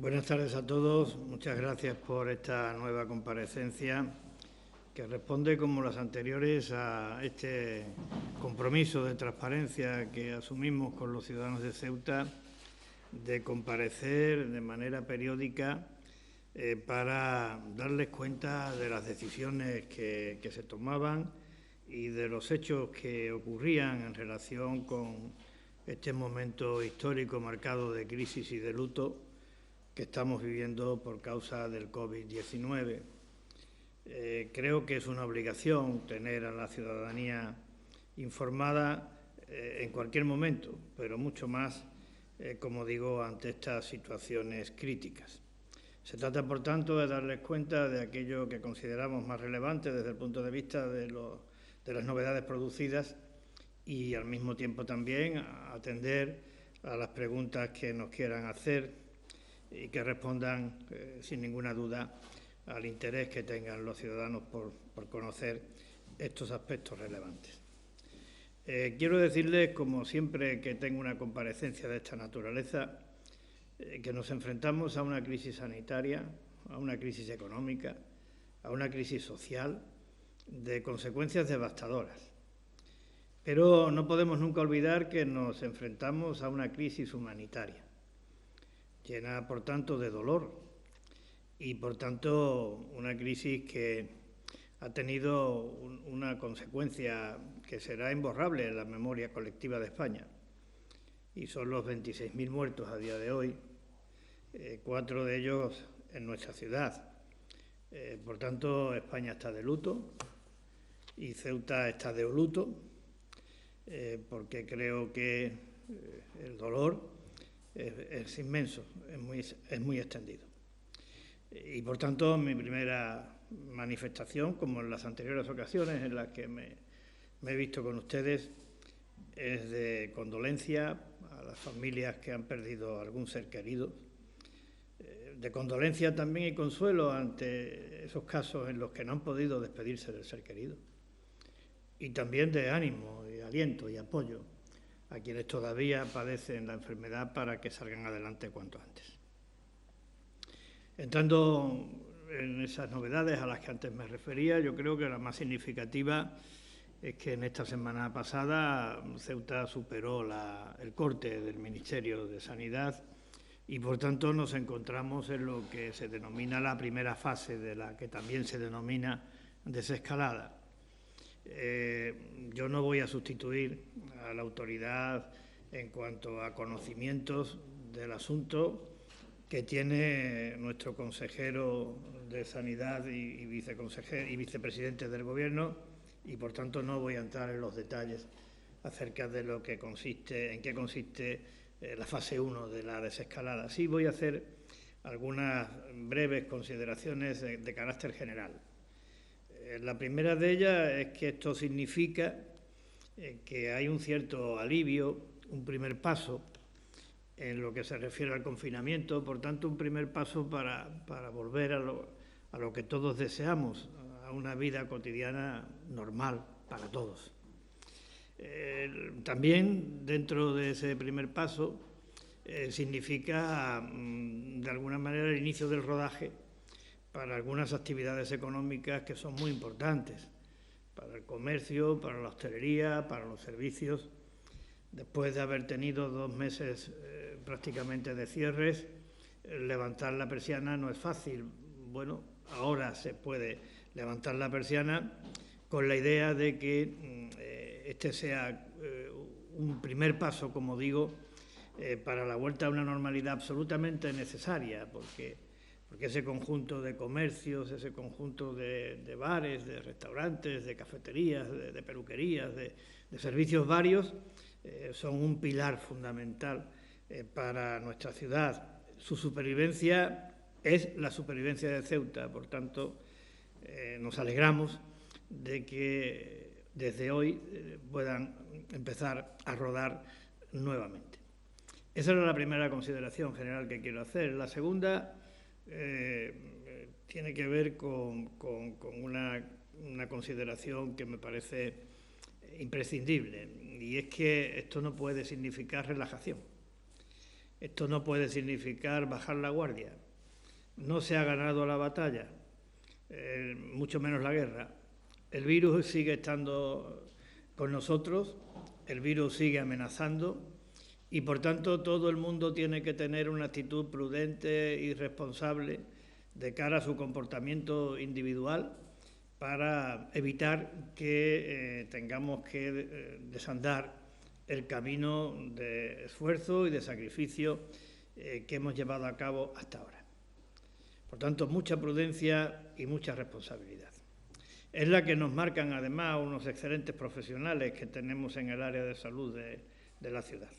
Buenas tardes a todos. Muchas gracias por esta nueva comparecencia que responde, como las anteriores, a este compromiso de transparencia que asumimos con los ciudadanos de Ceuta de comparecer de manera periódica para darles cuenta de las decisiones que se tomaban y de los hechos que ocurrían en relación con este momento histórico marcado de crisis y de luto que estamos viviendo por causa del COVID-19. Creo que es una obligación tener a la ciudadanía informada en cualquier momento, pero mucho más, como digo, ante estas situaciones críticas. Se trata, por tanto, de darles cuenta de aquello que consideramos más relevante desde el punto de vista de las novedades producidas y, al mismo tiempo, también atender a las preguntas que nos quieran hacer y que respondan, sin ninguna duda, al interés que tengan los ciudadanos por conocer estos aspectos relevantes. Quiero decirles, como siempre que tengo una comparecencia de esta naturaleza, que nos enfrentamos a una crisis sanitaria, a una crisis económica, a una crisis social de consecuencias devastadoras. Pero no podemos nunca olvidar que nos enfrentamos a una crisis humanitaria, llena, por tanto, de dolor y, por tanto, una crisis que ha tenido una consecuencia que será imborrable en la memoria colectiva de España, y son los 26.000 muertos a día de hoy, 4 de ellos en nuestra ciudad. Por tanto, España está de luto y Ceuta está de luto, porque creo que el dolor es inmenso, es muy extendido. Y, por tanto, mi primera manifestación, como en las anteriores ocasiones en las que me he visto con ustedes, es de condolencia a las familias que han perdido algún ser querido, de condolencia también y consuelo ante esos casos en los que no han podido despedirse del ser querido, y también de ánimo y aliento y apoyo a quienes todavía padecen la enfermedad para que salgan adelante cuanto antes. Entrando en esas novedades a las que antes me refería, yo creo que la más significativa es que en esta semana pasada Ceuta superó el corte del Ministerio de Sanidad y, por tanto, nos encontramos en lo que se denomina la primera fase de la que también se denomina desescalada. Yo no voy a sustituir a la autoridad en cuanto a conocimientos del asunto que tiene nuestro consejero de Sanidad y vicepresidente del Gobierno, y, por tanto, no voy a entrar en los detalles acerca de en qué consiste la fase 1 de la desescalada. Sí voy a hacer algunas breves consideraciones de carácter general. La primera de ellas es que esto significa que hay un cierto alivio, un primer paso en lo que se refiere al confinamiento, por tanto, un primer paso para volver a lo que todos deseamos, a una vida cotidiana normal para todos. También, dentro de ese primer paso, significa, de alguna manera, el inicio del rodaje para algunas actividades económicas que son muy importantes, para el comercio, para la hostelería, para los servicios. Después de haber tenido 2 meses prácticamente de cierres, levantar la persiana no es fácil. Bueno, ahora se puede levantar la persiana con la idea de que este sea un primer paso, como digo, para la vuelta a una normalidad absolutamente necesaria, porque ese conjunto de comercios, ese conjunto de bares, de restaurantes, de cafeterías, de peluquerías, de servicios varios, son un pilar fundamental para nuestra ciudad. Su supervivencia es la supervivencia de Ceuta, por tanto, nos alegramos de que desde hoy puedan empezar a rodar nuevamente. Esa era la primera consideración general que quiero hacer. La segunda tiene que ver con una consideración que me parece imprescindible, y es que esto no puede significar relajación. Esto no puede significar bajar la guardia. No se ha ganado la batalla, mucho menos la guerra. El virus sigue estando con nosotros, el virus sigue amenazando y, por tanto, todo el mundo tiene que tener una actitud prudente y responsable de cara a su comportamiento individual para evitar que tengamos que desandar el camino de esfuerzo y de sacrificio que hemos llevado a cabo hasta ahora. Por tanto, mucha prudencia y mucha responsabilidad. Es la que nos marcan, además, unos excelentes profesionales que tenemos en el área de salud de la ciudad,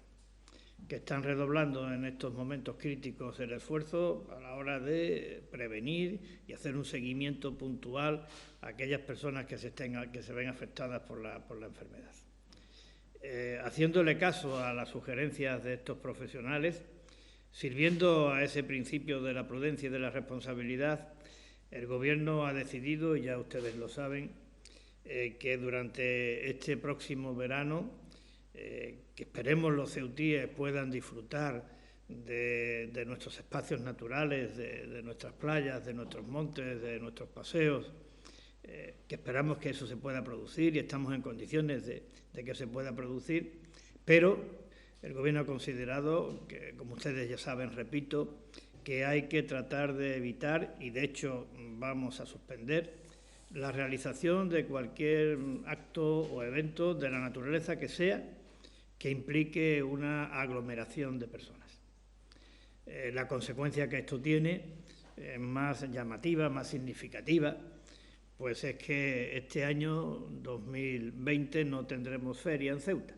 que están redoblando en estos momentos críticos el esfuerzo a la hora de prevenir y hacer un seguimiento puntual a aquellas personas que se ven afectadas por la enfermedad. Haciéndole caso a las sugerencias de estos profesionales, sirviendo a ese principio de la prudencia y de la responsabilidad, el Gobierno ha decidido, y ya ustedes lo saben, que durante este próximo verano, que esperemos los ceutíes puedan disfrutar de nuestros espacios naturales, de nuestras playas, de nuestros montes, de nuestros paseos, que esperamos que eso se pueda producir y estamos en condiciones de que se pueda producir, pero el Gobierno ha considerado que, como ustedes ya saben, repito, que hay que tratar de evitar, y de hecho vamos a suspender, la realización de cualquier acto o evento de la naturaleza que sea que implique una aglomeración de personas. La consecuencia que esto tiene, más llamativa, más significativa, pues es que este año 2020 no tendremos feria en Ceuta.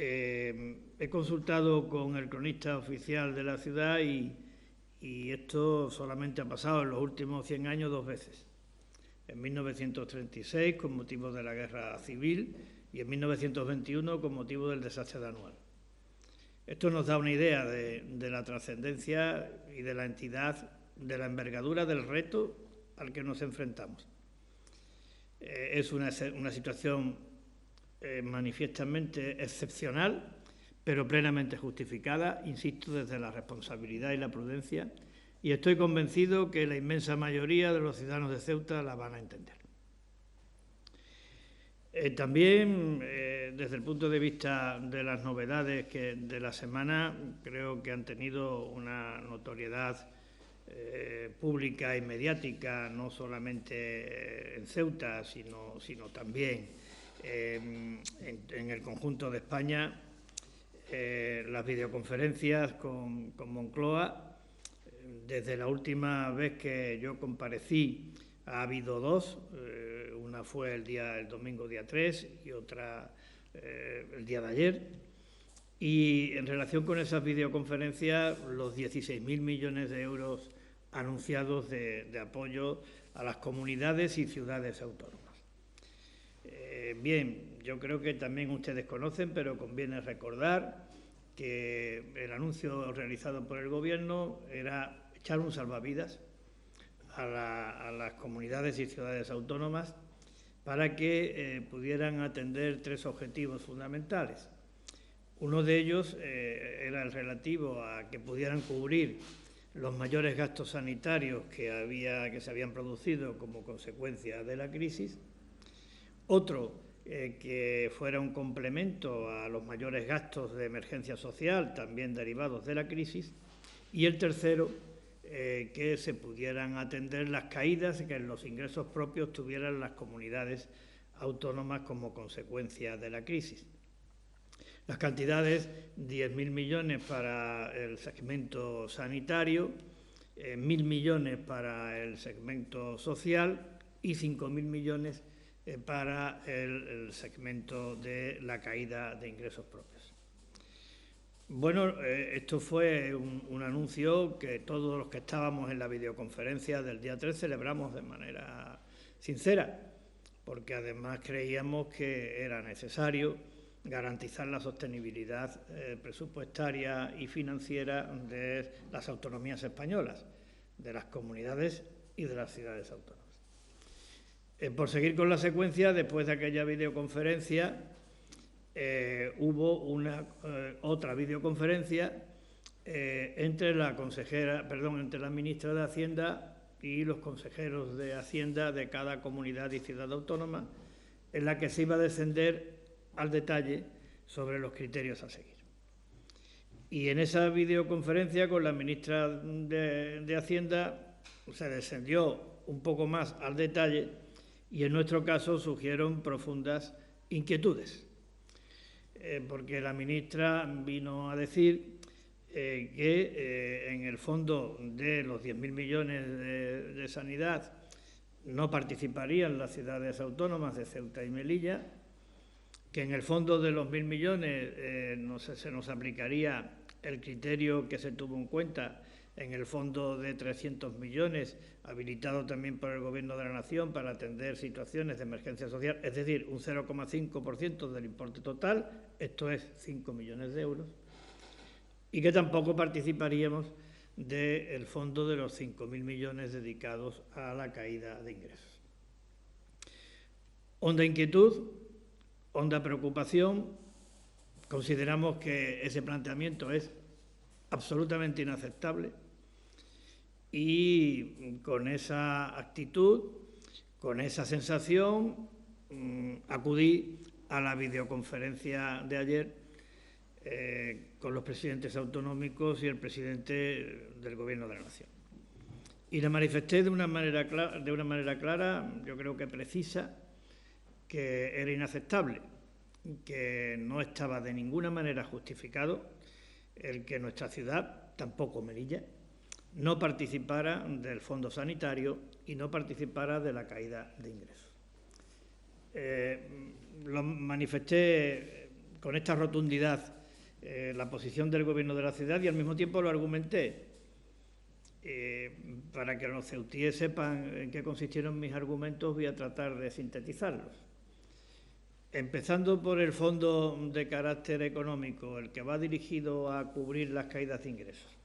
He consultado con el cronista oficial de la ciudad y esto solamente ha pasado en los últimos 100 años 2 veces. En 1936 con motivo de la guerra civil y en 1921 con motivo del desastre de Anual. Esto nos da una idea de la trascendencia y de la entidad, de la envergadura del reto al que nos enfrentamos. Es una situación manifiestamente excepcional, pero plenamente justificada, insisto, desde la responsabilidad y la prudencia, y estoy convencido que la inmensa mayoría de los ciudadanos de Ceuta la van a entender. También, desde el punto de vista de las novedades de la semana, creo que han tenido una notoriedad pública y mediática, no solamente en Ceuta, sino también en el conjunto de España, las videoconferencias con Moncloa. Desde la última vez que yo comparecí ha habido 2, una fue el domingo día 3 y otra el día de ayer. Y en relación con esas videoconferencias, los 16.000 millones de euros anunciados de apoyo a las comunidades y ciudades autónomas. Bien, yo creo que también ustedes conocen, pero conviene recordar que el anuncio realizado por el Gobierno era echar un salvavidas a las comunidades y ciudades autónomas para que pudieran atender 3 objetivos fundamentales. Uno de ellos era el relativo a que pudieran cubrir los mayores gastos sanitarios que se habían producido como consecuencia de la crisis. Otro, que fuera un complemento a los mayores gastos de emergencia social, también derivados de la crisis. Y el tercero, que se pudieran atender las caídas que en los ingresos propios tuvieran las comunidades autónomas como consecuencia de la crisis. Las cantidades, 10.000 millones para el segmento sanitario, 1.000 millones para el segmento social y 5.000 millones para el segmento de la caída de ingresos propios. Bueno, esto fue un anuncio que todos los que estábamos en la videoconferencia del día 3 celebramos de manera sincera, porque además creíamos que era necesario garantizar la sostenibilidad presupuestaria y financiera de las autonomías españolas, de las comunidades y de las ciudades autónomas. Por seguir con la secuencia, después de aquella videoconferencia, hubo otra videoconferencia entre la ministra de Hacienda y los consejeros de Hacienda de cada comunidad y ciudad autónoma, en la que se iba a descender al detalle sobre los criterios a seguir. Y en esa videoconferencia con la ministra de Hacienda se descendió un poco más al detalle y en nuestro caso surgieron profundas inquietudes, porque la ministra vino a decir que en el fondo de los 10.000 millones de sanidad no participarían las ciudades autónomas de Ceuta y Melilla, que en el fondo de los 1.000 millones se nos aplicaría el criterio que se tuvo en cuenta en el fondo de 300 millones, habilitado también por el Gobierno de la Nación para atender situaciones de emergencia social, es decir, un 0,5% del importe total, esto es 5 millones de euros, y que tampoco participaríamos del fondo de los 5.000 millones dedicados a la caída de ingresos. Honda inquietud, honda preocupación. Consideramos que ese planteamiento es absolutamente inaceptable y con esa actitud, con esa sensación, acudí a la videoconferencia de ayer con los presidentes autonómicos y el presidente del Gobierno de la Nación. Y le manifesté de una manera clara, yo creo que precisa, que era inaceptable, que no estaba de ninguna manera justificado el que nuestra ciudad, tampoco Melilla, no participara del fondo sanitario y no participara de la caída de ingresos. Lo manifesté con esta rotundidad la posición del Gobierno de la ciudad y al mismo tiempo lo argumenté para que los ceutíes sepan en qué consistieron mis argumentos. Voy a tratar de sintetizarlos. Empezando por el fondo de carácter económico, el que va dirigido a cubrir las caídas de ingresos.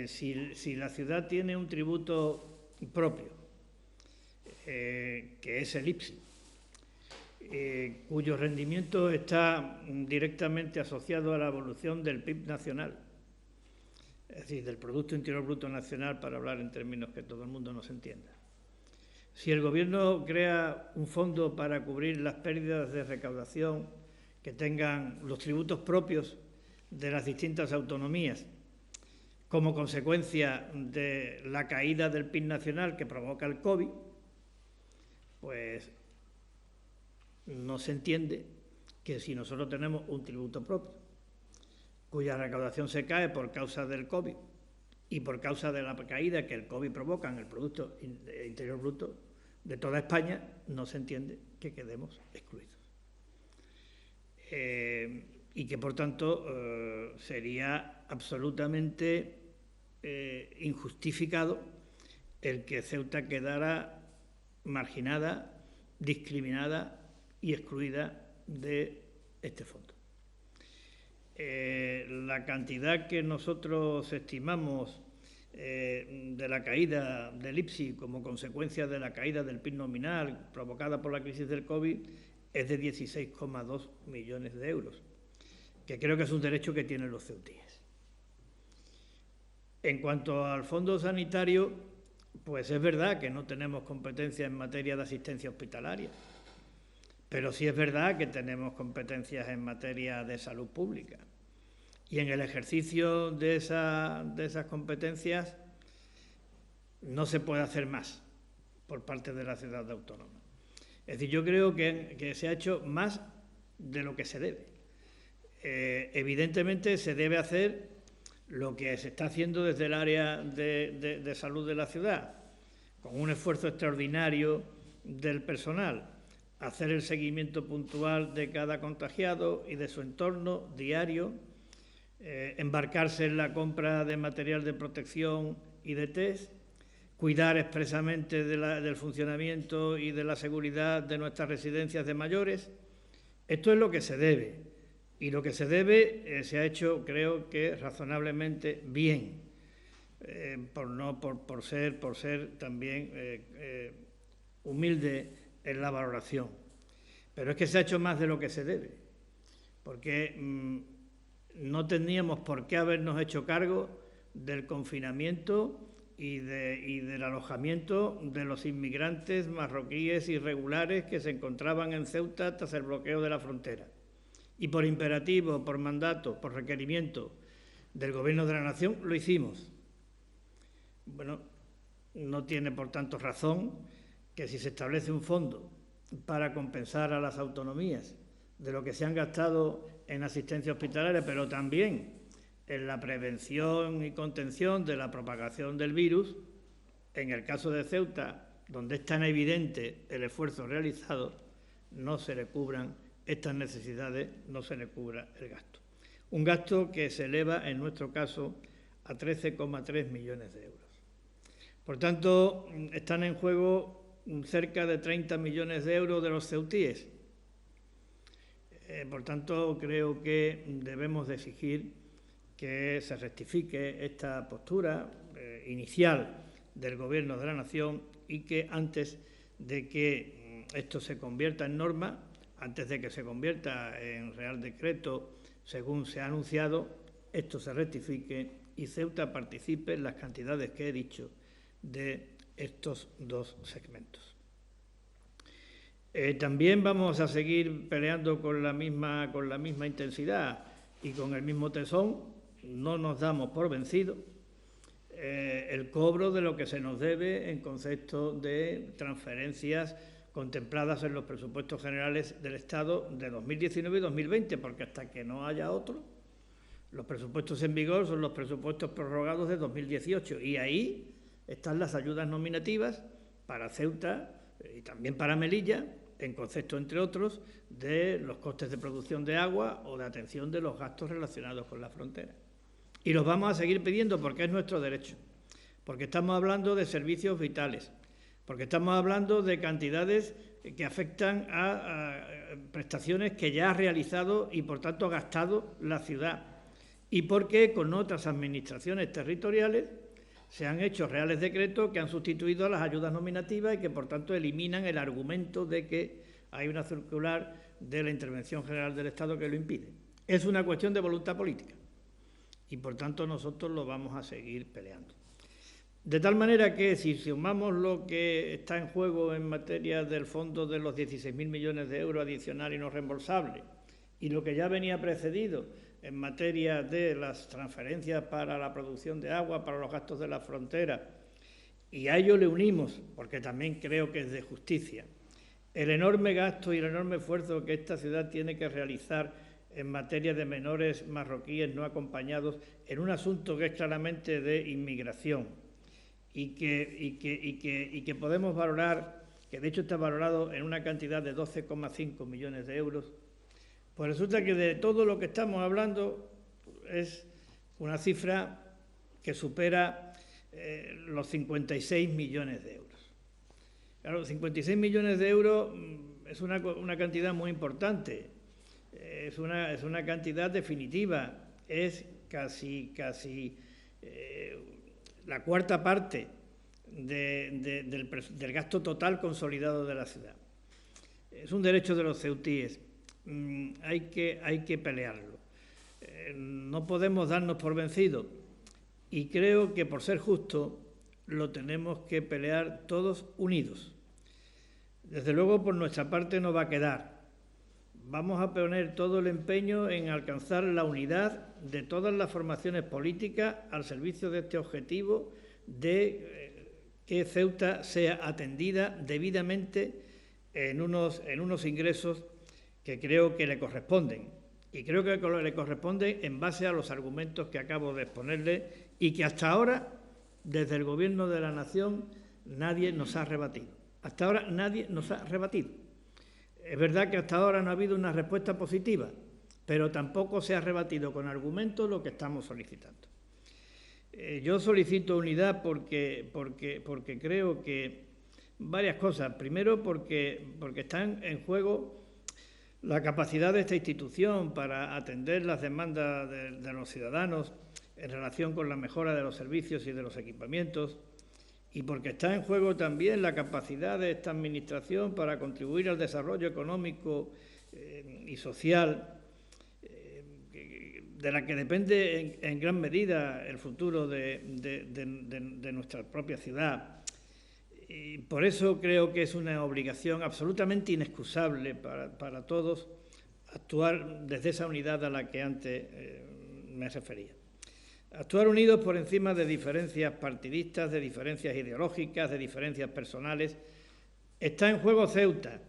Si la ciudad tiene un tributo propio, que es el IPSI, cuyo rendimiento está directamente asociado a la evolución del PIB nacional, es decir, del Producto Interior Bruto Nacional, para hablar en términos que todo el mundo nos entienda. Si el Gobierno crea un fondo para cubrir las pérdidas de recaudación que tengan los tributos propios de las distintas autonomías, como consecuencia de la caída del PIB nacional que provoca el COVID, pues no se entiende que si nosotros tenemos un tributo propio, cuya recaudación se cae por causa del COVID y por causa de la caída que el COVID provoca en el Producto Interior Bruto de toda España, no se entiende que quedemos excluidos. Y que, por tanto, sería absolutamente injustificado el que Ceuta quedara marginada, discriminada y excluida de este fondo. La cantidad que nosotros estimamos de la caída del IPSI como consecuencia de la caída del PIB nominal provocada por la crisis del COVID es de 16,2 millones de euros, que creo que es un derecho que tienen los ceutíes. En cuanto al fondo sanitario, pues es verdad que no tenemos competencia en materia de asistencia hospitalaria, pero sí es verdad que tenemos competencias en materia de salud pública. Y en el ejercicio de esas competencias no se puede hacer más por parte de la ciudad autónoma. Es decir, yo creo que se ha hecho más de lo que se debe. Evidentemente se debe hacer lo que se está haciendo desde el área de salud de la ciudad, con un esfuerzo extraordinario del personal, hacer el seguimiento puntual de cada contagiado y de su entorno diario, embarcarse en la compra de material de protección y de test, cuidar expresamente del funcionamiento y de la seguridad de nuestras residencias de mayores. Esto es lo que se debe, y lo que se debe se ha hecho, creo que razonablemente bien, por ser también humilde en la valoración. Pero es que se ha hecho más de lo que se debe, porque no teníamos por qué habernos hecho cargo del confinamiento y del alojamiento de los inmigrantes marroquíes irregulares que se encontraban en Ceuta tras el bloqueo de la frontera. Y por imperativo, por mandato, por requerimiento del Gobierno de la Nación, lo hicimos. Bueno, no tiene por tanto razón que si se establece un fondo para compensar a las autonomías de lo que se han gastado en asistencia hospitalaria, pero también en la prevención y contención de la propagación del virus, en el caso de Ceuta, donde es tan evidente el esfuerzo realizado, no se le cubran estas necesidades, no se le cubra el gasto. Un gasto que se eleva, en nuestro caso, a 13,3 millones de euros. Por tanto, están en juego cerca de 30 millones de euros de los ceutíes. Por tanto, creo que debemos de exigir que se rectifique esta postura inicial del Gobierno de la Nación y que antes de que esto se convierta en norma, antes de que se convierta en Real Decreto, según se ha anunciado, esto se rectifique y Ceuta participe en las cantidades que he dicho de estos dos segmentos. También vamos a seguir peleando con la misma intensidad y con el mismo tesón. No nos damos por vencidos el cobro de lo que se nos debe en concepto de transferencias contempladas en los presupuestos generales del Estado de 2019 y 2020, porque hasta que no haya otro, los presupuestos en vigor son los presupuestos prorrogados de 2018 y ahí están las ayudas nominativas para Ceuta y también para Melilla, en concepto, entre otros, de los costes de producción de agua o de atención de los gastos relacionados con la frontera. Y los vamos a seguir pidiendo porque es nuestro derecho, porque estamos hablando de servicios vitales, porque estamos hablando de cantidades que afectan a prestaciones que ya ha realizado y, por tanto, ha gastado la ciudad, y porque con otras administraciones territoriales se han hecho reales decretos que han sustituido a las ayudas nominativas y que, por tanto, eliminan el argumento de que hay una circular de la Intervención General del Estado que lo impide. Es una cuestión de voluntad política y, por tanto, nosotros lo vamos a seguir peleando. De tal manera que, si sumamos lo que está en juego en materia del fondo de los 16.000 millones de euros adicional y no reembolsable y lo que ya venía precedido en materia de las transferencias para la producción de agua, para los gastos de la frontera, y a ello le unimos, porque también creo que es de justicia, el enorme gasto y el enorme esfuerzo que esta ciudad tiene que realizar en materia de menores marroquíes no acompañados en un asunto que es claramente de inmigración y que podemos valorar, que de hecho está valorado en una cantidad de 12,5 millones de euros, pues resulta que de todo lo que estamos hablando es una cifra que supera los 56 millones de euros. Claro, 56 millones de euros es una cantidad muy importante, es una cantidad definitiva, es casi la cuarta parte del gasto total consolidado de la ciudad. Es un derecho de los ceutíes. Hay que pelearlo. No podemos darnos por vencidos y creo que, por ser justo, lo tenemos que pelear todos unidos. Desde luego, por nuestra parte no va a quedar. Vamos a poner todo el empeño en alcanzar la unidad de todas las formaciones políticas al servicio de este objetivo de que Ceuta sea atendida debidamente en unos ingresos que creo que le corresponden. Y creo que le corresponde en base a los argumentos que acabo de exponerle y que hasta ahora, desde el Gobierno de la Nación, nadie nos ha rebatido. Hasta ahora nadie nos ha rebatido. Es verdad que hasta ahora no ha habido una respuesta positiva, pero tampoco se ha rebatido con argumentos lo que estamos solicitando. Yo solicito unidad porque creo que varias cosas. Primero, porque están en juego la capacidad de esta institución para atender las demandas de los ciudadanos en relación con la mejora de los servicios y de los equipamientos, y porque está en juego también la capacidad de esta Administración para contribuir al desarrollo económico y social, de la que depende en gran medida el futuro de nuestra propia ciudad. Y por eso creo que es una obligación absolutamente inexcusable para todos actuar desde esa unidad a la que antes me refería. Actuar unidos por encima de diferencias partidistas, de diferencias ideológicas, de diferencias personales. Está en juego Ceuta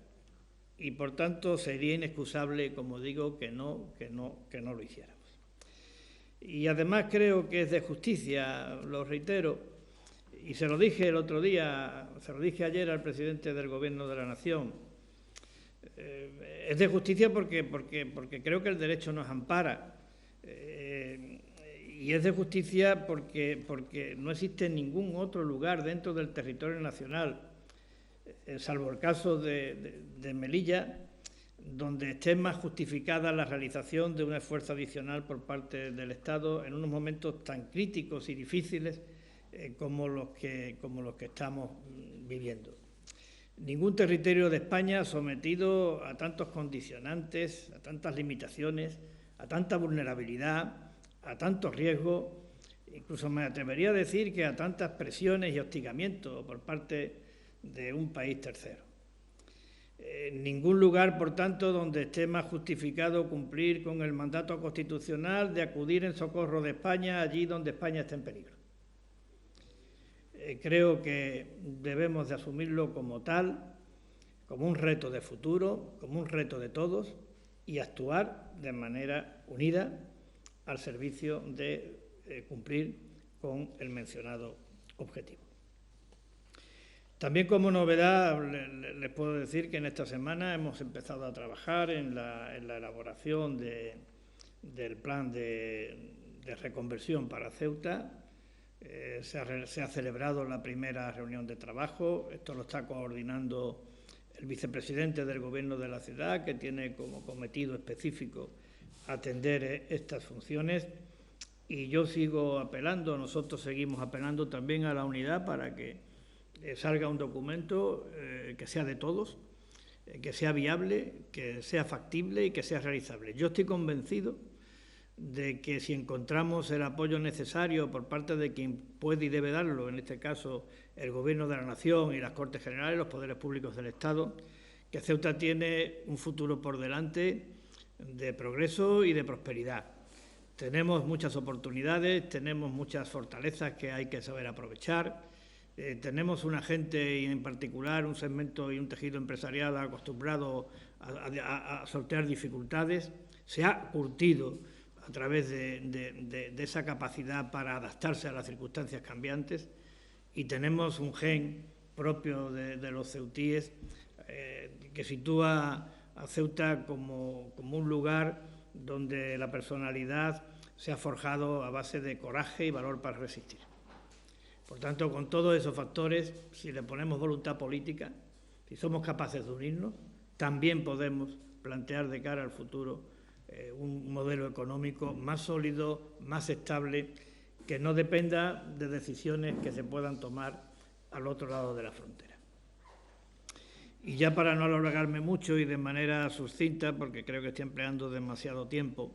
y, por tanto, sería inexcusable, como digo, que no lo hiciéramos. Y además creo que es de justicia, lo reitero, y se lo dije el otro día, se lo dije ayer al presidente del Gobierno de la Nación. Es de justicia porque creo que el derecho nos ampara. Y es de justicia porque no existe ningún otro lugar dentro del territorio nacional, salvo el caso de Melilla, donde esté más justificada la realización de un esfuerzo adicional por parte del Estado en unos momentos tan críticos y difíciles como los que estamos viviendo. Ningún territorio de España sometido a tantos condicionantes, a tantas limitaciones, a tanta vulnerabilidad, a tantos riesgos, incluso me atrevería a decir que a tantas presiones y hostigamientos por parte de un país tercero. Ningún lugar, por tanto, donde esté más justificado cumplir con el mandato constitucional de acudir en socorro de España allí donde España esté en peligro. Creo que debemos de asumirlo como tal, como un reto de futuro, como un reto de todos, y actuar de manera unida al servicio de cumplir con el mencionado objetivo. También, como novedad, les puedo decir que en esta semana hemos empezado a trabajar en la elaboración del plan de reconversión para Ceuta. Se ha celebrado la primera reunión de trabajo. Esto lo está coordinando el vicepresidente del Gobierno de la ciudad, que tiene como cometido específico atender estas funciones. Y yo sigo apelando, nosotros seguimos apelando también a la unidad para que salga un documento que sea de todos, que sea viable, que sea factible y que sea realizable. Yo estoy convencido de que si encontramos el apoyo necesario por parte de quien puede y debe darlo, en este caso el Gobierno de la Nación y las Cortes Generales, los poderes públicos del Estado, que Ceuta tiene un futuro por delante de progreso y de prosperidad. Tenemos muchas oportunidades, tenemos muchas fortalezas que hay que saber aprovechar. Tenemos una gente, y en particular un segmento y un tejido empresarial acostumbrado a sortear dificultades. Se ha curtido a través de esa capacidad para adaptarse a las circunstancias cambiantes, y tenemos un gen propio de los ceutíes que sitúa a Ceuta como un lugar donde la personalidad se ha forjado a base de coraje y valor para resistir. Por tanto, con todos esos factores, si le ponemos voluntad política, si somos capaces de unirnos, también podemos plantear de cara al futuro un modelo económico más sólido, más estable, que no dependa de decisiones que se puedan tomar al otro lado de la frontera. Y ya para no alargarme mucho y de manera sucinta, porque creo que estoy empleando demasiado tiempo,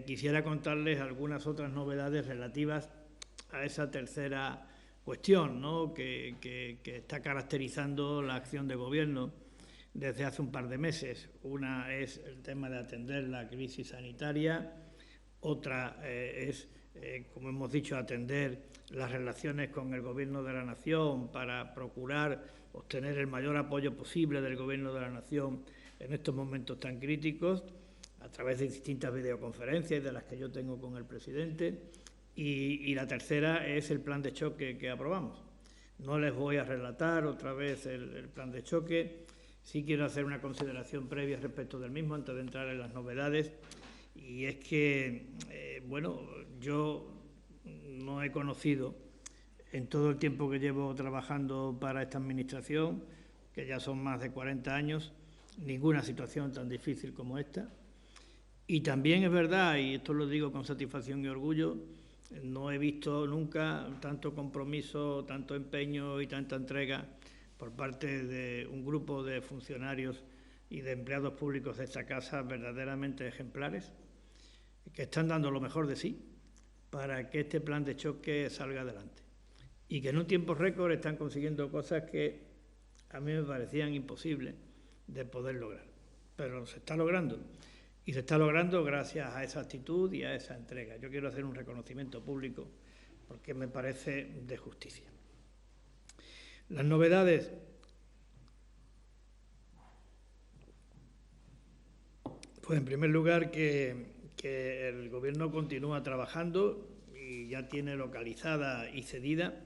quisiera contarles algunas otras novedades relativas a esa tercera cuestión, ¿no?, que está caracterizando la acción de Gobierno desde hace un par de meses. Una es el tema de atender la crisis sanitaria, otra es, como hemos dicho, atender las relaciones con el Gobierno de la Nación para procurar obtener el mayor apoyo posible del Gobierno de la Nación en estos momentos tan críticos, a través de distintas videoconferencias de las que yo tengo con el presidente. Y la tercera es el plan de choque que aprobamos. No les voy a relatar otra vez el plan de choque. Sí quiero hacer una consideración previa respecto del mismo antes de entrar en las novedades, y es que, yo no he conocido en todo el tiempo que llevo trabajando para esta Administración, que ya son más de 40 años, ninguna situación tan difícil como esta. Y también es verdad, y esto lo digo con satisfacción y orgullo, No he visto nunca tanto compromiso, tanto empeño y tanta entrega por parte de un grupo de funcionarios y de empleados públicos de esta casa verdaderamente ejemplares, que están dando lo mejor de sí para que este plan de choque salga adelante y que en un tiempo récord están consiguiendo cosas que a mí me parecían imposibles de poder lograr, pero se está logrando. Y se está logrando gracias a esa actitud y a esa entrega. Yo quiero hacer un reconocimiento público porque me parece de justicia. Las novedades. Pues en primer lugar que el Gobierno continúa trabajando y ya tiene localizada y cedida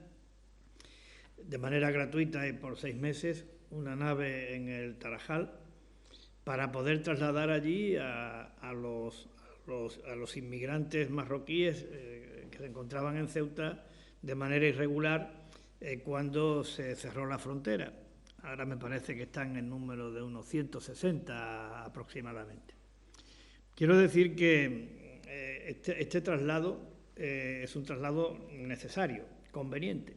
de manera gratuita y por 6 meses una nave en el Tarajal para poder trasladar allí a los inmigrantes marroquíes que se encontraban en Ceuta de manera irregular cuando se cerró la frontera. Ahora me parece que están en número de unos 160 aproximadamente. Quiero decir que este traslado es un traslado necesario, conveniente,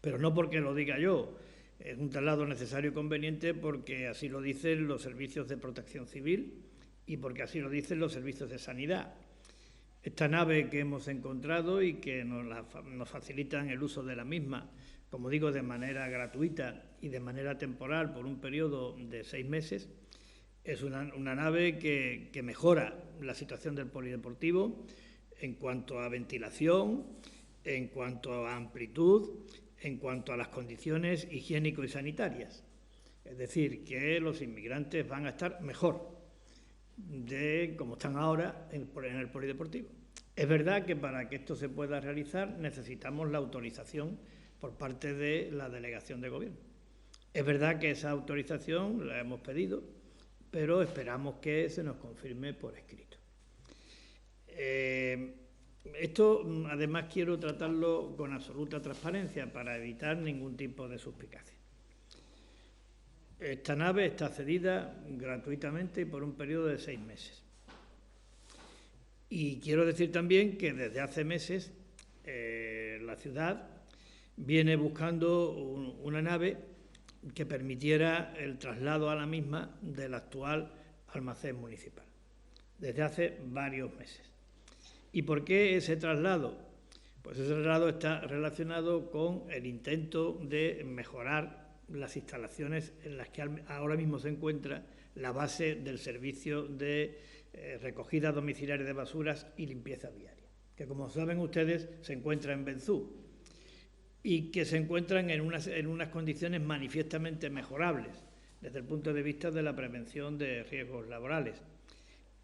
pero no porque lo diga yo. Es un traslado necesario y conveniente porque así lo dicen los servicios de protección civil y porque así lo dicen los servicios de sanidad. Esta nave que hemos encontrado y que nos facilitan el uso de la misma, como digo, de manera gratuita y de manera temporal por un periodo de 6 meses, es una nave que mejora la situación del polideportivo en cuanto a ventilación, en cuanto a amplitud, en cuanto a las condiciones higiénico y sanitarias. Es decir, que los inmigrantes van a estar mejor de como están ahora en el polideportivo. Es verdad que para que esto se pueda realizar necesitamos la autorización por parte de la delegación de gobierno. Es verdad que esa autorización la hemos pedido, pero esperamos que se nos confirme por escrito. Esto, además, quiero tratarlo con absoluta transparencia para evitar ningún tipo de suspicacia. Esta nave está cedida gratuitamente y por un periodo de 6 meses. Y quiero decir también que desde hace meses la ciudad viene buscando una nave que permitiera el traslado a la misma del actual almacén municipal, desde hace varios meses. ¿Y por qué ese traslado? Pues ese traslado está relacionado con el intento de mejorar las instalaciones en las que ahora mismo se encuentra la base del servicio de recogida domiciliaria de basuras y limpieza viaria, que como saben ustedes se encuentra en Benzú y que se encuentran en unas condiciones manifiestamente mejorables desde el punto de vista de la prevención de riesgos laborales,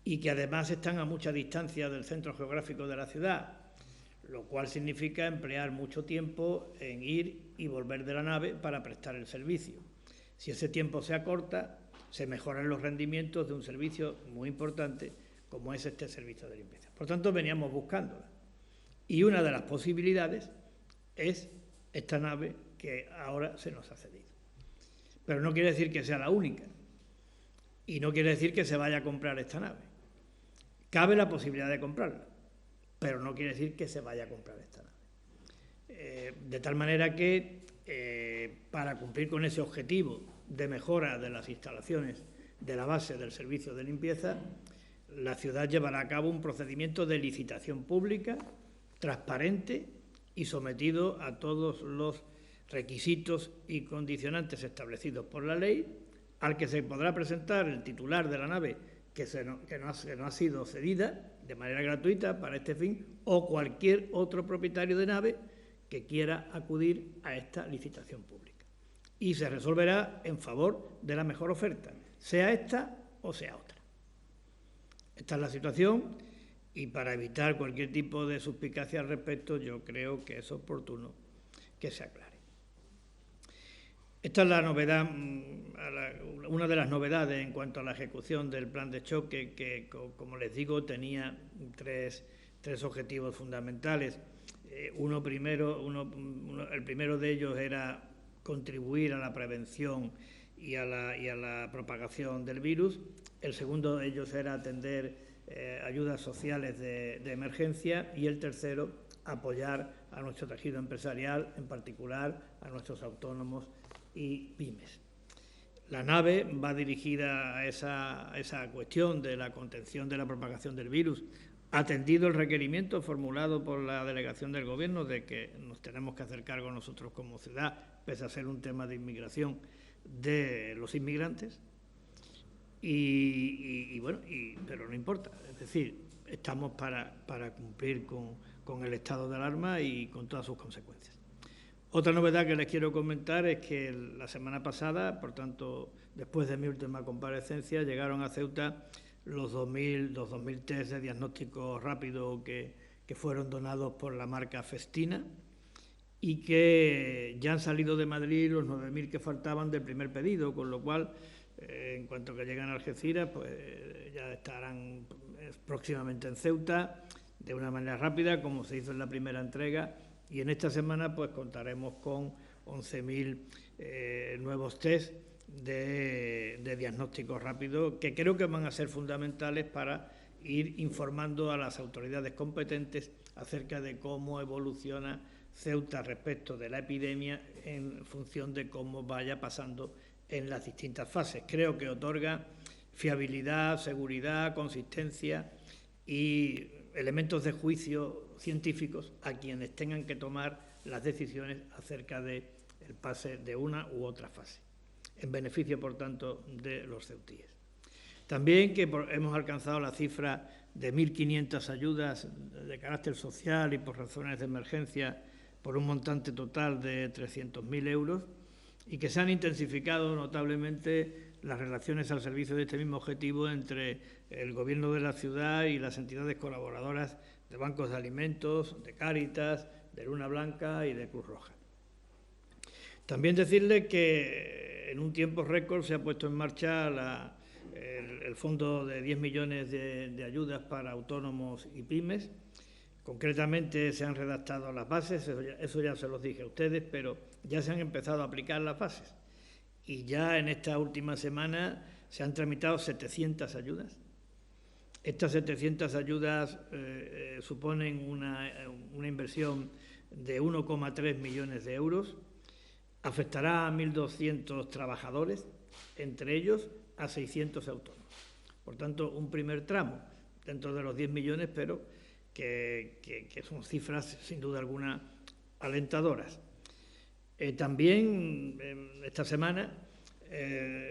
y que además están a mucha distancia del centro geográfico de la ciudad, lo cual significa emplear mucho tiempo en ir y volver de la nave para prestar el servicio. Si ese tiempo se acorta, se mejoran los rendimientos de un servicio muy importante como es este servicio de limpieza. Por tanto, veníamos buscándola. Y una de las posibilidades es esta nave que ahora se nos ha cedido. Pero no quiere decir que sea la única. Y no quiere decir que se vaya a comprar esta nave. Cabe la posibilidad de comprarla, pero no quiere decir que se vaya a comprar esta nave. De tal manera que para cumplir con ese objetivo de mejora de las instalaciones de la base del servicio de limpieza, la ciudad llevará a cabo un procedimiento de licitación pública, transparente y sometido a todos los requisitos y condicionantes establecidos por la ley, al que se podrá presentar el titular de la nave que no ha sido cedida de manera gratuita para este fin, o cualquier otro propietario de nave que quiera acudir a esta licitación pública. Y se resolverá en favor de la mejor oferta, sea esta o sea otra. Esta es la situación y para evitar cualquier tipo de suspicacia al respecto, yo creo que es oportuno que se aclare. Esta es la novedad, una de las novedades en cuanto a la ejecución del plan de choque, que, como les digo, tenía tres objetivos fundamentales. El primero de ellos era contribuir a la prevención y a la propagación del virus. El segundo de ellos era atender ayudas sociales de emergencia, y el tercero, apoyar a nuestro tejido empresarial, en particular a nuestros autónomos y pymes. La nave va dirigida a esa cuestión de la contención de la propagación del virus, atendido el requerimiento formulado por la delegación del Gobierno de que nos tenemos que hacer cargo nosotros como ciudad, pese a ser un tema de inmigración, de los inmigrantes. Pero no importa, es decir, estamos para cumplir con el estado de alarma y con todas sus consecuencias. Otra novedad que les quiero comentar es que la semana pasada, por tanto, después de mi última comparecencia, llegaron a Ceuta los 2.000 test de diagnóstico rápido que fueron donados por la marca Festina, y que ya han salido de Madrid los 9.000 que faltaban del primer pedido, con lo cual, en cuanto que lleguen a Algeciras, pues ya estarán próximamente en Ceuta, de una manera rápida, como se hizo en la primera entrega, y en esta semana pues contaremos con 11.000 nuevos test de diagnóstico rápido, que creo que van a ser fundamentales para ir informando a las autoridades competentes acerca de cómo evoluciona Ceuta respecto de la epidemia en función de cómo vaya pasando en las distintas fases. Creo que otorga fiabilidad, seguridad, consistencia y elementos de juicio científicos a quienes tengan que tomar las decisiones acerca del pase de una u otra fase, en beneficio, por tanto, de los ceutíes. También que hemos alcanzado la cifra de 1.500 ayudas de carácter social y por razones de emergencia, por un montante total de 300.000 euros, y que se han intensificado notablemente las relaciones al servicio de este mismo objetivo entre el Gobierno de la ciudad y las entidades colaboradoras de bancos de alimentos, de Cáritas, de Luna Blanca y de Cruz Roja. También decirle que en un tiempo récord se ha puesto en marcha el fondo de 10 millones de ayudas para autónomos y pymes. Concretamente se han redactado las bases, eso ya se los dije a ustedes, pero ya se han empezado a aplicar las bases. Y ya en esta última semana se han tramitado 700 ayudas. Estas 700 ayudas suponen una inversión de 1,3 millones de euros. Afectará a 1.200 trabajadores, entre ellos a 600 autónomos. Por tanto, un primer tramo dentro de los 10 millones, pero que son cifras sin duda alguna alentadoras. También esta semana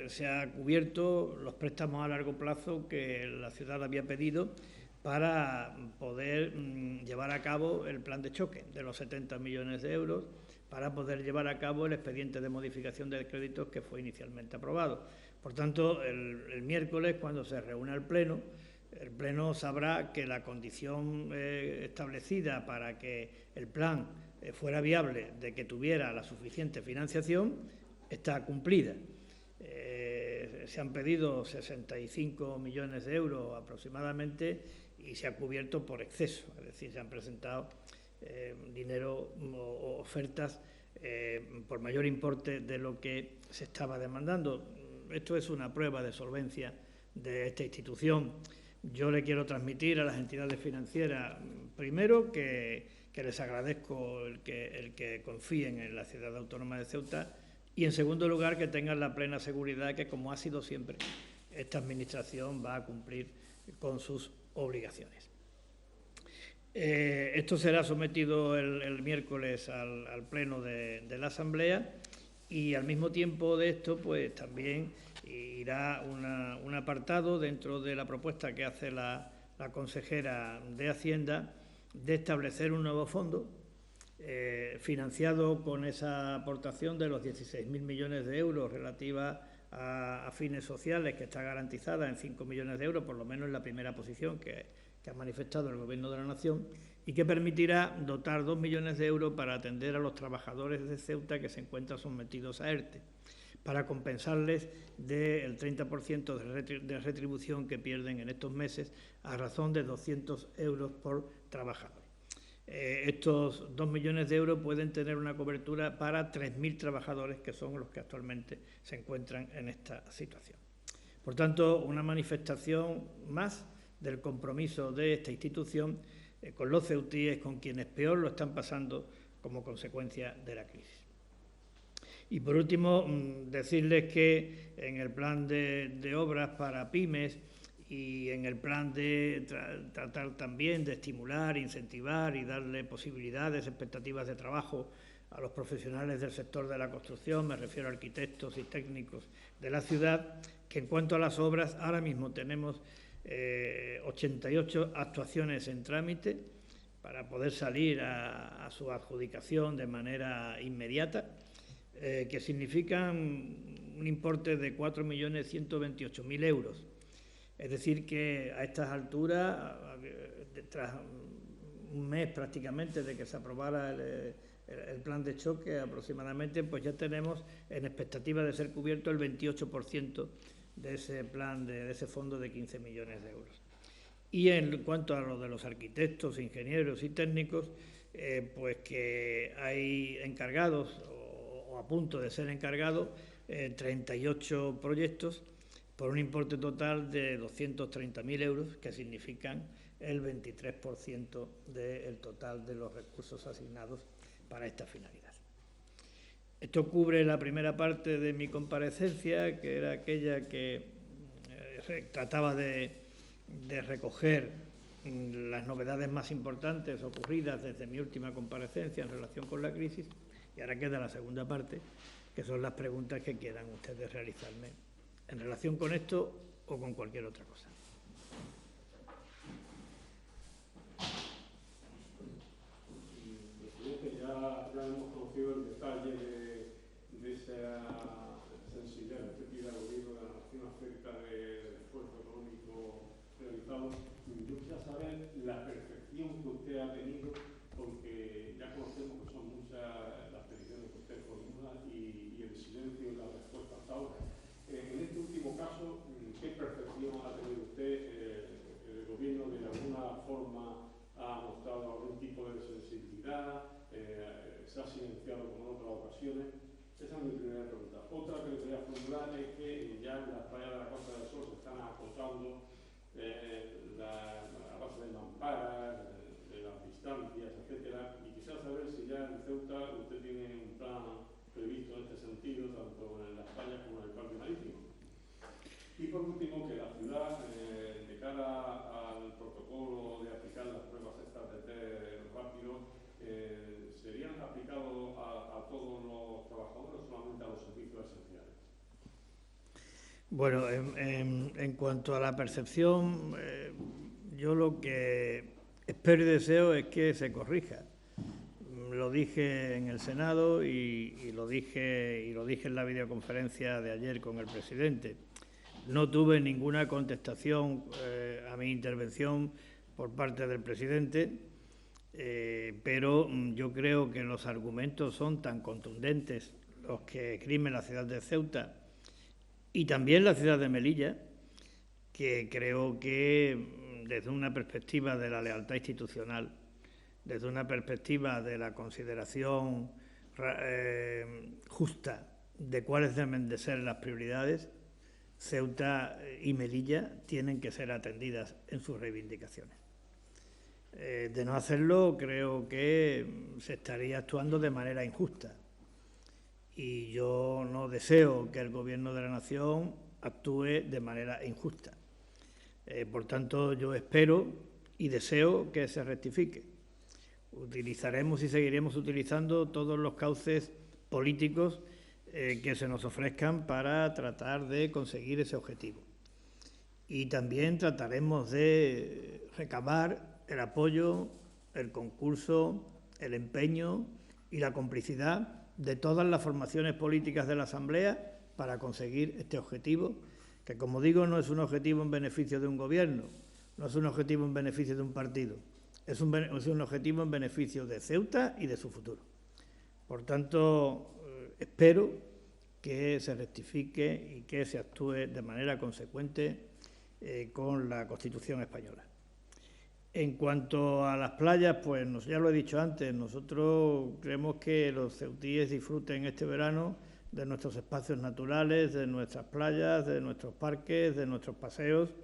se ha cubierto los préstamos a largo plazo que la ciudad había pedido para poder llevar a cabo el plan de choque de los 70 millones de euros, para poder llevar a cabo el expediente de modificación de créditos que fue inicialmente aprobado. Por tanto, el miércoles, cuando se reúna el Pleno sabrá que la condición establecida para que el plan fuera viable, de que tuviera la suficiente financiación, está cumplida. Se han pedido 65 millones de euros aproximadamente y se ha cubierto por exceso, es decir, se han presentado dinero o ofertas por mayor importe de lo que se estaba demandando. Esto es una prueba de solvencia de esta institución. Yo le quiero transmitir a las entidades financieras, primero, que les agradezco el que confíen en la ciudad autónoma de Ceuta, y en segundo lugar, que tengan la plena seguridad que, como ha sido siempre, esta administración va a cumplir con sus obligaciones. Esto será sometido el miércoles al Pleno de la Asamblea, y al mismo tiempo de esto, pues también irá un apartado dentro de la propuesta que hace la consejera de Hacienda de establecer un nuevo fondo financiado con esa aportación de los 16.000 millones de euros relativa a fines sociales, que está garantizada en 5 millones de euros, por lo menos en la primera posición que ha manifestado el Gobierno de la Nación, y que permitirá dotar 2 millones de euros para atender a los trabajadores de Ceuta que se encuentran sometidos a ERTE, para compensarles del 30% de retribución que pierden en estos meses, a razón de 200 euros por trabajador. Estos 2 millones de euros pueden tener una cobertura para 3.000 trabajadores, que son los que actualmente se encuentran en esta situación. Por tanto, una manifestación más del compromiso de esta institución con los ceutíes, con quienes peor lo están pasando como consecuencia de la crisis. Y por último, decirles que en el plan de obras para pymes y en el plan de tratar también de estimular, incentivar y darle posibilidades, expectativas de trabajo a los profesionales del sector de la construcción, me refiero a arquitectos y técnicos de la ciudad, que en cuanto a las obras, ahora mismo tenemos 88 actuaciones en trámite para poder salir a su adjudicación de manera inmediata, que significan un importe de 4.128.000 euros. Es decir, que a estas alturas, tras un mes prácticamente de que se aprobara el plan de choque aproximadamente, pues ya tenemos en expectativa de ser cubierto el 28% de ese plan, de ese fondo de 15 millones de euros. Y en cuanto a lo de los arquitectos, ingenieros y técnicos, pues que hay encargados o a punto de ser encargados 38 proyectos por un importe total de 230.000 euros, que significan el 23% del total de los recursos asignados para esta finalidad. Esto cubre la primera parte de mi comparecencia, que era aquella que trataba de recoger las novedades más importantes ocurridas desde mi última comparecencia en relación con la crisis, y ahora queda la segunda parte, que son las preguntas que quieran ustedes realizarme en relación con esto o con cualquier otra cosa. Presidente, ya hemos conocido el detalle de esa sensibilidad que pide al Gobierno de la Nación acerca del esfuerzo económico realizado. Yo quisiera saber la percepción que usted ha tenido, porque ya conocemos que son muchas las peticiones que usted formula y el silencio y la respuesta hasta ahora. En este último caso, ¿qué percepción ha tenido usted? ¿El Gobierno de alguna forma ha mostrado algún tipo de sensibilidad? ¿Se ha silenciado como en otras ocasiones? Esa es mi primera pregunta. Otra que le quería formular es que ya en las playas de la Costa del Sol se están acotando a base de mamparas, de las distancias, etcétera, y quisiera saber si ya en Ceuta usted tiene un plan previsto en este sentido, tanto en las playas como en el parque marítimo. Y por último, que la ciudad, de cara al protocolo de aplicar las pruebas estas de test rápido, ¿serían aplicados a todos los trabajadores o solamente a los servicios esenciales? Bueno, en cuanto a la percepción, yo lo que espero y deseo es que se corrija. Lo dije en el Senado y lo dije en la videoconferencia de ayer con el presidente. No tuve ninguna contestación a mi intervención por parte del presidente, pero yo creo que los argumentos son tan contundentes los que esgrime la ciudad de Ceuta y también la ciudad de Melilla, que creo que desde una perspectiva de la lealtad institucional, desde una perspectiva de la consideración justa de cuáles deben de ser las prioridades, Ceuta y Melilla tienen que ser atendidas en sus reivindicaciones. De no hacerlo, creo que se estaría actuando de manera injusta. Y yo no deseo que el Gobierno de la Nación actúe de manera injusta. Por tanto, yo espero y deseo que se rectifique. Utilizaremos y seguiremos utilizando todos los cauces políticos que se nos ofrezcan para tratar de conseguir ese objetivo. Y también trataremos de recabar el apoyo, el concurso, el empeño y la complicidad de todas las formaciones políticas de la Asamblea para conseguir este objetivo, que, como digo, no es un objetivo en beneficio de un gobierno, no es un objetivo en beneficio de un partido, es un objetivo en beneficio de Ceuta y de su futuro. Por tanto, espero que se rectifique y que se actúe de manera consecuente con la Constitución española. En cuanto a las playas, pues ya lo he dicho antes, nosotros creemos que los ceutíes disfruten este verano de nuestros espacios naturales, de nuestras playas, de nuestros parques, de nuestros paseos,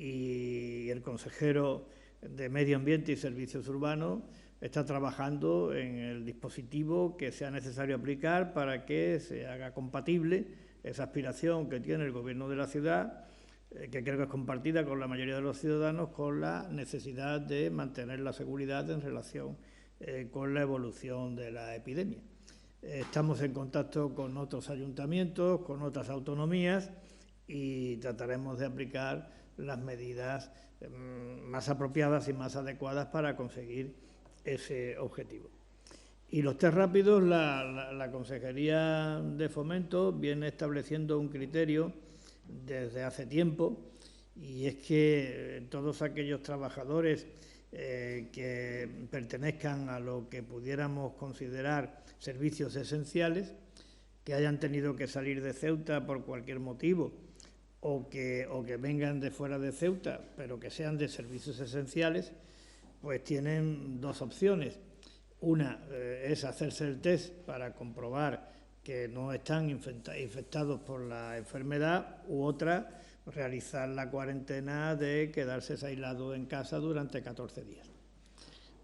y el consejero de Medio Ambiente y Servicios Urbanos está trabajando en el dispositivo que sea necesario aplicar para que se haga compatible esa aspiración que tiene el Gobierno de la ciudad, que creo que es compartida con la mayoría de los ciudadanos, con la necesidad de mantener la seguridad en relación con la evolución de la epidemia. Estamos en contacto con otros ayuntamientos, con otras autonomías y trataremos de aplicar las medidas más apropiadas y más adecuadas para conseguir ese objetivo. Y los test rápidos, la Consejería de Fomento viene estableciendo un criterio desde hace tiempo, y es que todos aquellos trabajadores que pertenezcan a lo que pudiéramos considerar servicios esenciales, que hayan tenido que salir de Ceuta por cualquier motivo o que vengan de fuera de Ceuta, pero que sean de servicios esenciales, pues tienen dos opciones. Una es hacerse el test para comprobar que no están infectados por la enfermedad, u otra, realizar la cuarentena de quedarse aislados en casa durante 14 días.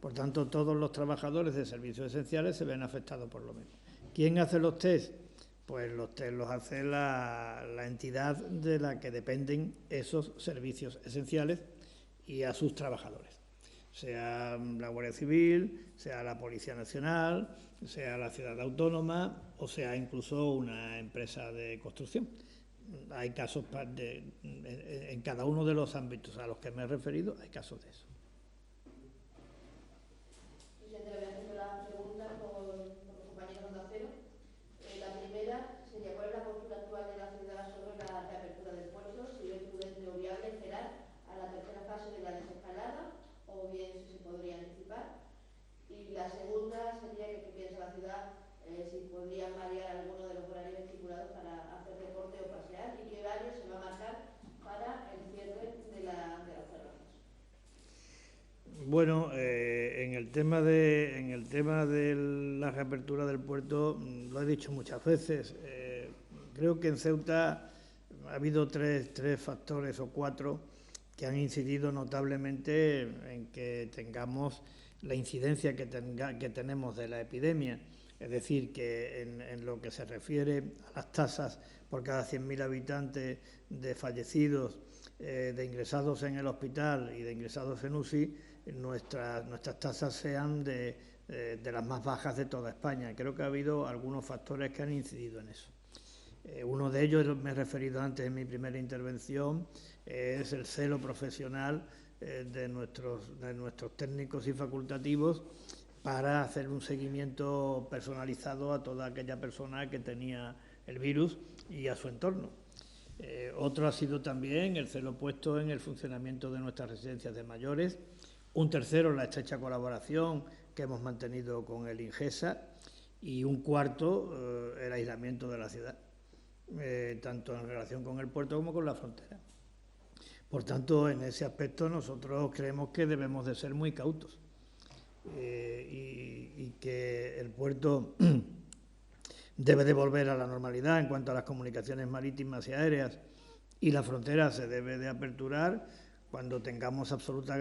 Por tanto, todos los trabajadores de servicios esenciales se ven afectados por lo mismo. ¿Quién hace los test? Pues los test los hace la entidad de la que dependen esos servicios esenciales y a sus trabajadores, sea la Guardia Civil, sea la Policía Nacional, sea la ciudad autónoma o sea incluso una empresa de construcción. Hay casos en cada uno de los ámbitos a los que me he referido, hay casos de eso. Presidente, le voy haciendo las preguntas por los compañeros de Acero. La primera sería: ¿cuál es la postura actual de la ciudad sobre la reapertura del puerto? Si es prudente o viable esperar a la tercera fase de la desescalada, o bien si se podría anticipar. Y la segunda sería: ¿qué piensa la ciudad si podría variar alguno de los horarios estipulados para hacer deporte o pasear, y qué horario se va a marcar para el cierre de las terrazas? Bueno, en el tema de la reapertura del puerto, lo he dicho muchas veces, creo que en Ceuta ha habido tres factores o cuatro que han incidido notablemente en que tengamos la incidencia que tenemos de la epidemia. Es decir, que en lo que se refiere a las tasas por cada 100.000 habitantes de fallecidos, de ingresados en el hospital y de ingresados en UCI, nuestras tasas sean de las más bajas de toda España. Creo que ha habido algunos factores que han incidido en eso. Uno de ellos, me he referido antes en mi primera intervención, es el celo profesional de nuestros técnicos y facultativos para hacer un seguimiento personalizado a toda aquella persona que tenía el virus y a su entorno. Otro ha sido también el celo puesto en el funcionamiento de nuestras residencias de mayores. Un tercero, la estrecha colaboración que hemos mantenido con el INGESA. Y un cuarto, el aislamiento de la ciudad, tanto en relación con el puerto como con la frontera. Por tanto, en ese aspecto nosotros creemos que debemos de ser muy cautos y que el puerto debe de volver a la normalidad en cuanto a las comunicaciones marítimas y aéreas, y la frontera se debe de aperturar cuando tengamos absolutas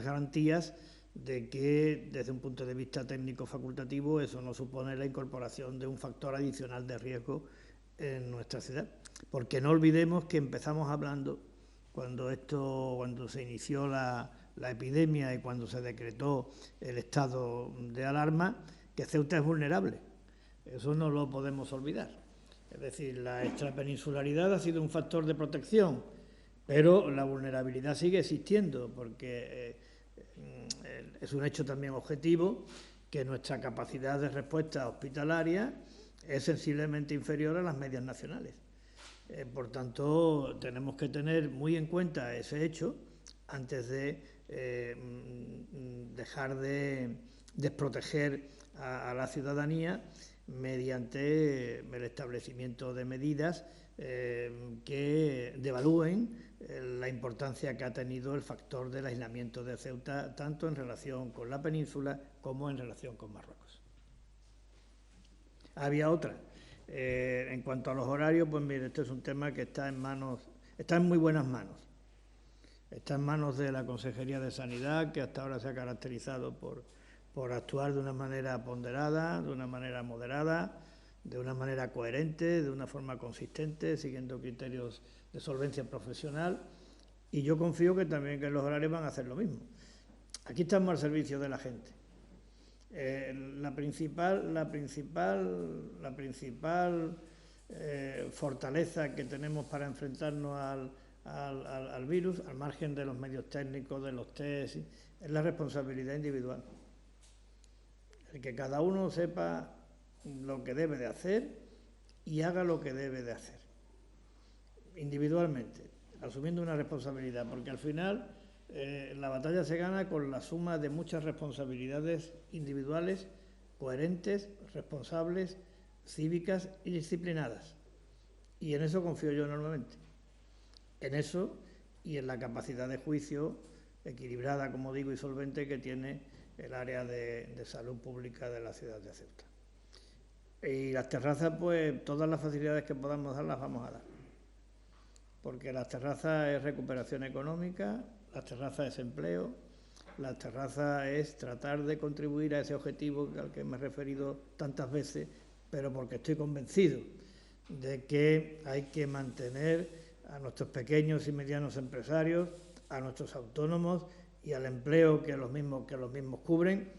garantías de que, desde un punto de vista técnico facultativo, eso no supone la incorporación de un factor adicional de riesgo en nuestra ciudad. Porque no olvidemos que empezamos hablando, cuando se inició la epidemia y cuando se decretó el estado de alarma, que Ceuta es vulnerable. Eso no lo podemos olvidar. Es decir, la extrapeninsularidad ha sido un factor de protección, pero la vulnerabilidad sigue existiendo, porque es un hecho también objetivo que nuestra capacidad de respuesta hospitalaria es sensiblemente inferior a las medias nacionales. Por tanto, tenemos que tener muy en cuenta ese hecho antes de dejar de desproteger a la ciudadanía mediante el establecimiento de medidas que devalúen la importancia que ha tenido el factor del aislamiento de Ceuta, tanto en relación con la península como en relación con Marruecos. Había otra. En cuanto a los horarios, pues mire, este es un tema que está en muy buenas manos. Está en manos de la Consejería de Sanidad, que hasta ahora se ha caracterizado por actuar de una manera ponderada, de una manera moderada, de una manera coherente, de una forma consistente, siguiendo criterios de solvencia profesional, y yo confío que también que los horarios van a hacer lo mismo. Aquí estamos al servicio de la gente. La principal fortaleza que tenemos para enfrentarnos al virus, al margen de los medios técnicos, de los test, es la responsabilidad individual. El que cada uno sepa lo que debe de hacer y haga lo que debe de hacer, individualmente, asumiendo una responsabilidad, porque al final la batalla se gana con la suma de muchas responsabilidades individuales, coherentes, responsables, cívicas y disciplinadas. Y en eso confío yo enormemente. En eso y en la capacidad de juicio equilibrada, como digo, y solvente que tiene el área de salud pública de la ciudad de Ceuta. Y las terrazas, pues todas las facilidades que podamos dar las vamos a dar. Porque las terrazas es recuperación económica, las terrazas es empleo, las terrazas es tratar de contribuir a ese objetivo al que me he referido tantas veces, pero porque estoy convencido de que hay que mantener a nuestros pequeños y medianos empresarios, a nuestros autónomos y al empleo que los mismos cubren,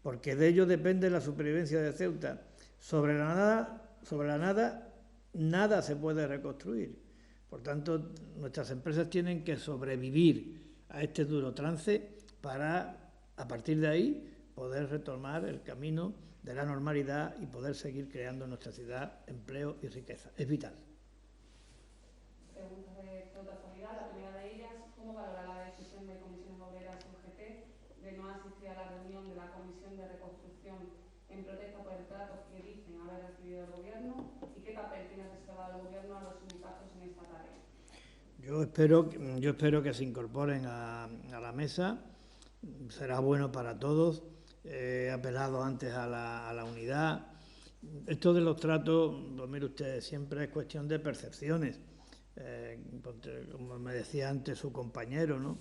porque de ello depende la supervivencia de Ceuta. Sobre la nada, nada se puede reconstruir. Por tanto, nuestras empresas tienen que sobrevivir a este duro trance para, a partir de ahí, poder retomar el camino de la normalidad y poder seguir creando en nuestra ciudad empleo y riqueza. Es vital. Preguntas de Ceuta Actualidad. La primera de ellas, ¿cómo valora la decisión de Comisiones Obreras UGT de no asistir a la reunión de la Comisión de Reconstrucción en protesta por el trato que dicen haber recibido el Gobierno? ¿Y qué papel tiene reservado el Gobierno a los sindicatos en esta tarea? Yo espero que se incorporen a la mesa. Será bueno para todos. He apelado antes a la unidad. Esto de los tratos, pues mire usted, siempre es cuestión de percepciones. Como me decía antes su compañero, ¿no?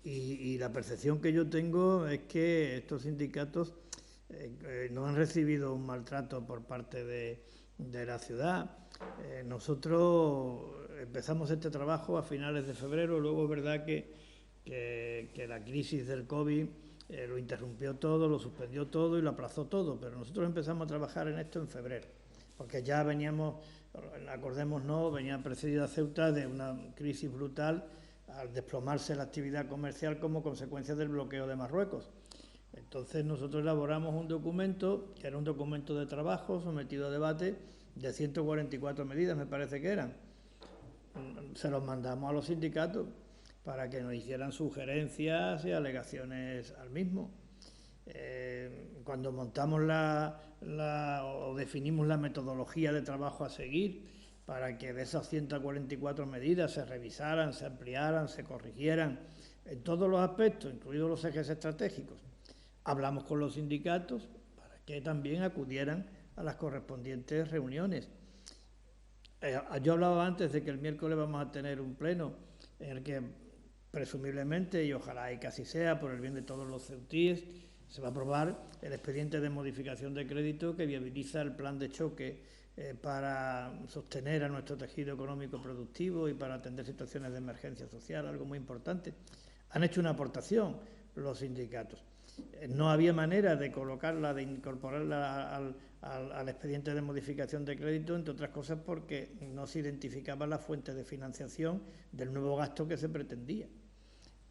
Y la percepción que yo tengo es que estos sindicatos no han recibido un maltrato por parte de la ciudad. Nosotros empezamos este trabajo a finales de febrero, luego es verdad que la crisis del COVID lo interrumpió todo, lo suspendió todo y lo aplazó todo, pero nosotros empezamos a trabajar en esto en febrero, porque ya veníamos, acordémonos, venía precedida Ceuta de una crisis brutal al desplomarse la actividad comercial como consecuencia del bloqueo de Marruecos. Entonces nosotros elaboramos un documento, que era un documento de trabajo sometido a debate, de 144 medidas, me parece que eran. Se los mandamos a los sindicatos para que nos hicieran sugerencias y alegaciones al mismo. Cuando montamos o definimos la metodología de trabajo a seguir, para que de esas 144 medidas se revisaran, se ampliaran, se corrigieran en todos los aspectos, incluidos los ejes estratégicos, hablamos con los sindicatos para que también acudieran a las correspondientes reuniones. Yo hablaba antes de que el miércoles vamos a tener un pleno en el que presumiblemente, y ojalá y casi sea, por el bien de todos los ceutíes, se va a aprobar el expediente de modificación de crédito que viabiliza el plan de choque para sostener a nuestro tejido económico productivo y para atender situaciones de emergencia social, algo muy importante. Han hecho una aportación los sindicatos. No había manera de colocarla, de incorporarla al expediente de modificación de crédito, entre otras cosas porque no se identificaba la fuente de financiación del nuevo gasto que se pretendía.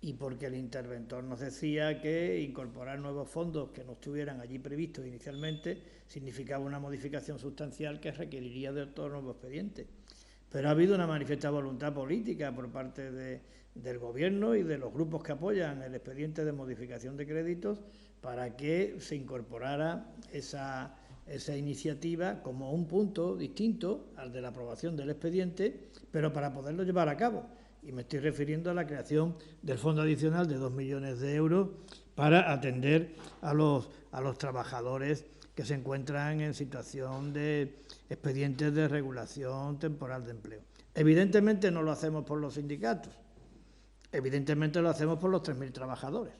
Y porque el interventor nos decía que incorporar nuevos fondos que no estuvieran allí previstos inicialmente significaba una modificación sustancial que requeriría de otro nuevo expediente. Pero ha habido una manifiesta voluntad política por parte del Gobierno y de los grupos que apoyan el expediente de modificación de créditos para que se incorporara esa iniciativa como un punto distinto al de la aprobación del expediente, pero para poderlo llevar a cabo. Y me estoy refiriendo a la creación del fondo adicional de 2 millones de euros para atender a los trabajadores que se encuentran en situación de expedientes de regulación temporal de empleo. Evidentemente no lo hacemos por los sindicatos. Evidentemente lo hacemos por los 3.000 trabajadores,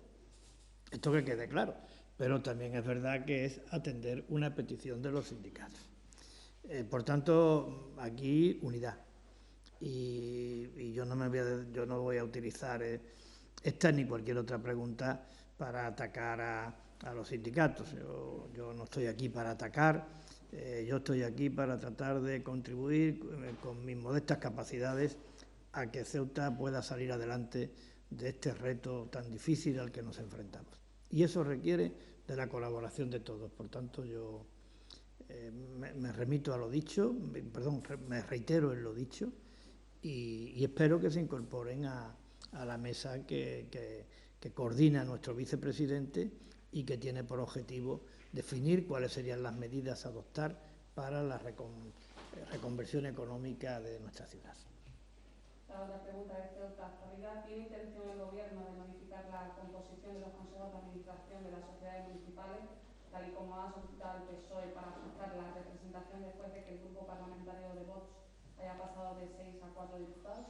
esto que quede claro, pero también es verdad que es atender una petición de los sindicatos. Por tanto, aquí unidad. Y yo no voy a utilizar esta ni cualquier otra pregunta para atacar a los sindicatos. Yo no estoy aquí para atacar, yo estoy aquí para tratar de contribuir con mis modestas capacidades a que Ceuta pueda salir adelante de este reto tan difícil al que nos enfrentamos. Y eso requiere de la colaboración de todos. Por tanto, yo me remito a lo dicho, me reitero en lo dicho y espero que se incorporen a la mesa que coordina nuestro vicepresidente y que tiene por objetivo definir cuáles serían las medidas a adoptar para la reconversión económica de nuestra ciudad. La otra pregunta es de otra actualidad. ¿Tiene intención el Gobierno de modificar la composición de los consejos de administración de las sociedades municipales, tal y como ha solicitado el PSOE, para ajustar la representación después de que el grupo parlamentario de Vox haya pasado de 6 a 4 diputados?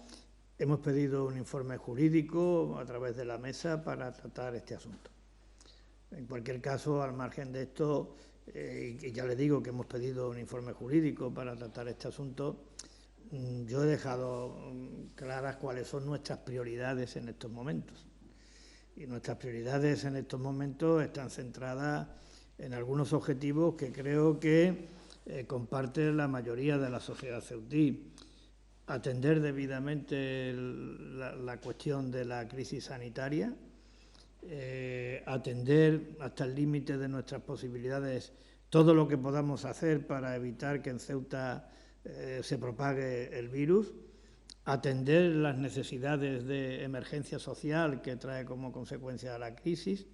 Hemos pedido un informe jurídico a través de la mesa para tratar este asunto. En cualquier caso, al margen de esto, y ya le digo que hemos pedido un informe jurídico para tratar este asunto, yo he dejado claras cuáles son nuestras prioridades en estos momentos. Y nuestras prioridades en estos momentos están centradas en algunos objetivos que creo que comparte la mayoría de la sociedad ceutí. Atender debidamente la cuestión de la crisis sanitaria, atender hasta el límite de nuestras posibilidades todo lo que podamos hacer para evitar que en Ceuta se propague el virus, atender las necesidades de emergencia social que trae como consecuencia la crisis,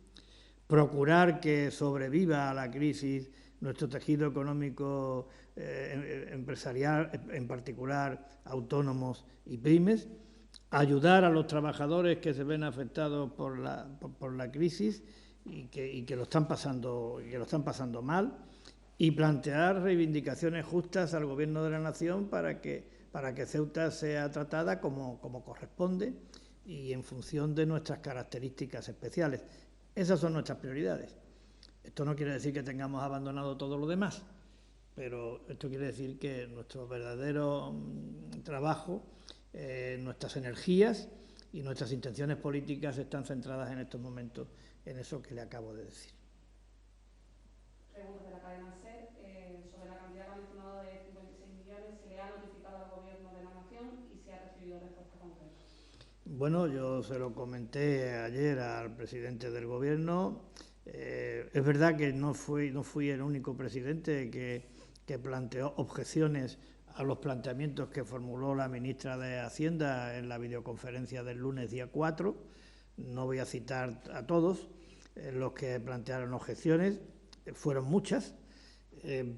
procurar que sobreviva a la crisis nuestro tejido económico empresarial, en particular autónomos y pymes, ayudar a los trabajadores que se ven afectados por la crisis y que lo están pasando mal, y plantear reivindicaciones justas al Gobierno de la Nación para que Ceuta sea tratada como corresponde y en función de nuestras características especiales. Esas son nuestras prioridades. Esto no quiere decir que tengamos abandonado todo lo demás, pero esto quiere decir que nuestro verdadero trabajo, nuestras energías y nuestras intenciones políticas están centradas en estos momentos en eso que le acabo de decir. Preguntas de la cadena SER. Sobre la cantidad que ha mencionado de 56 millones, ¿se le ha notificado al Gobierno de la Nación y se ha recibido respuesta concreta? Bueno, yo se lo comenté ayer al presidente del Gobierno. Es verdad que no fui el único presidente que planteó objeciones a los planteamientos que formuló la ministra de Hacienda en la videoconferencia del lunes día 4. No voy a citar a todos los que plantearon objeciones, fueron muchas,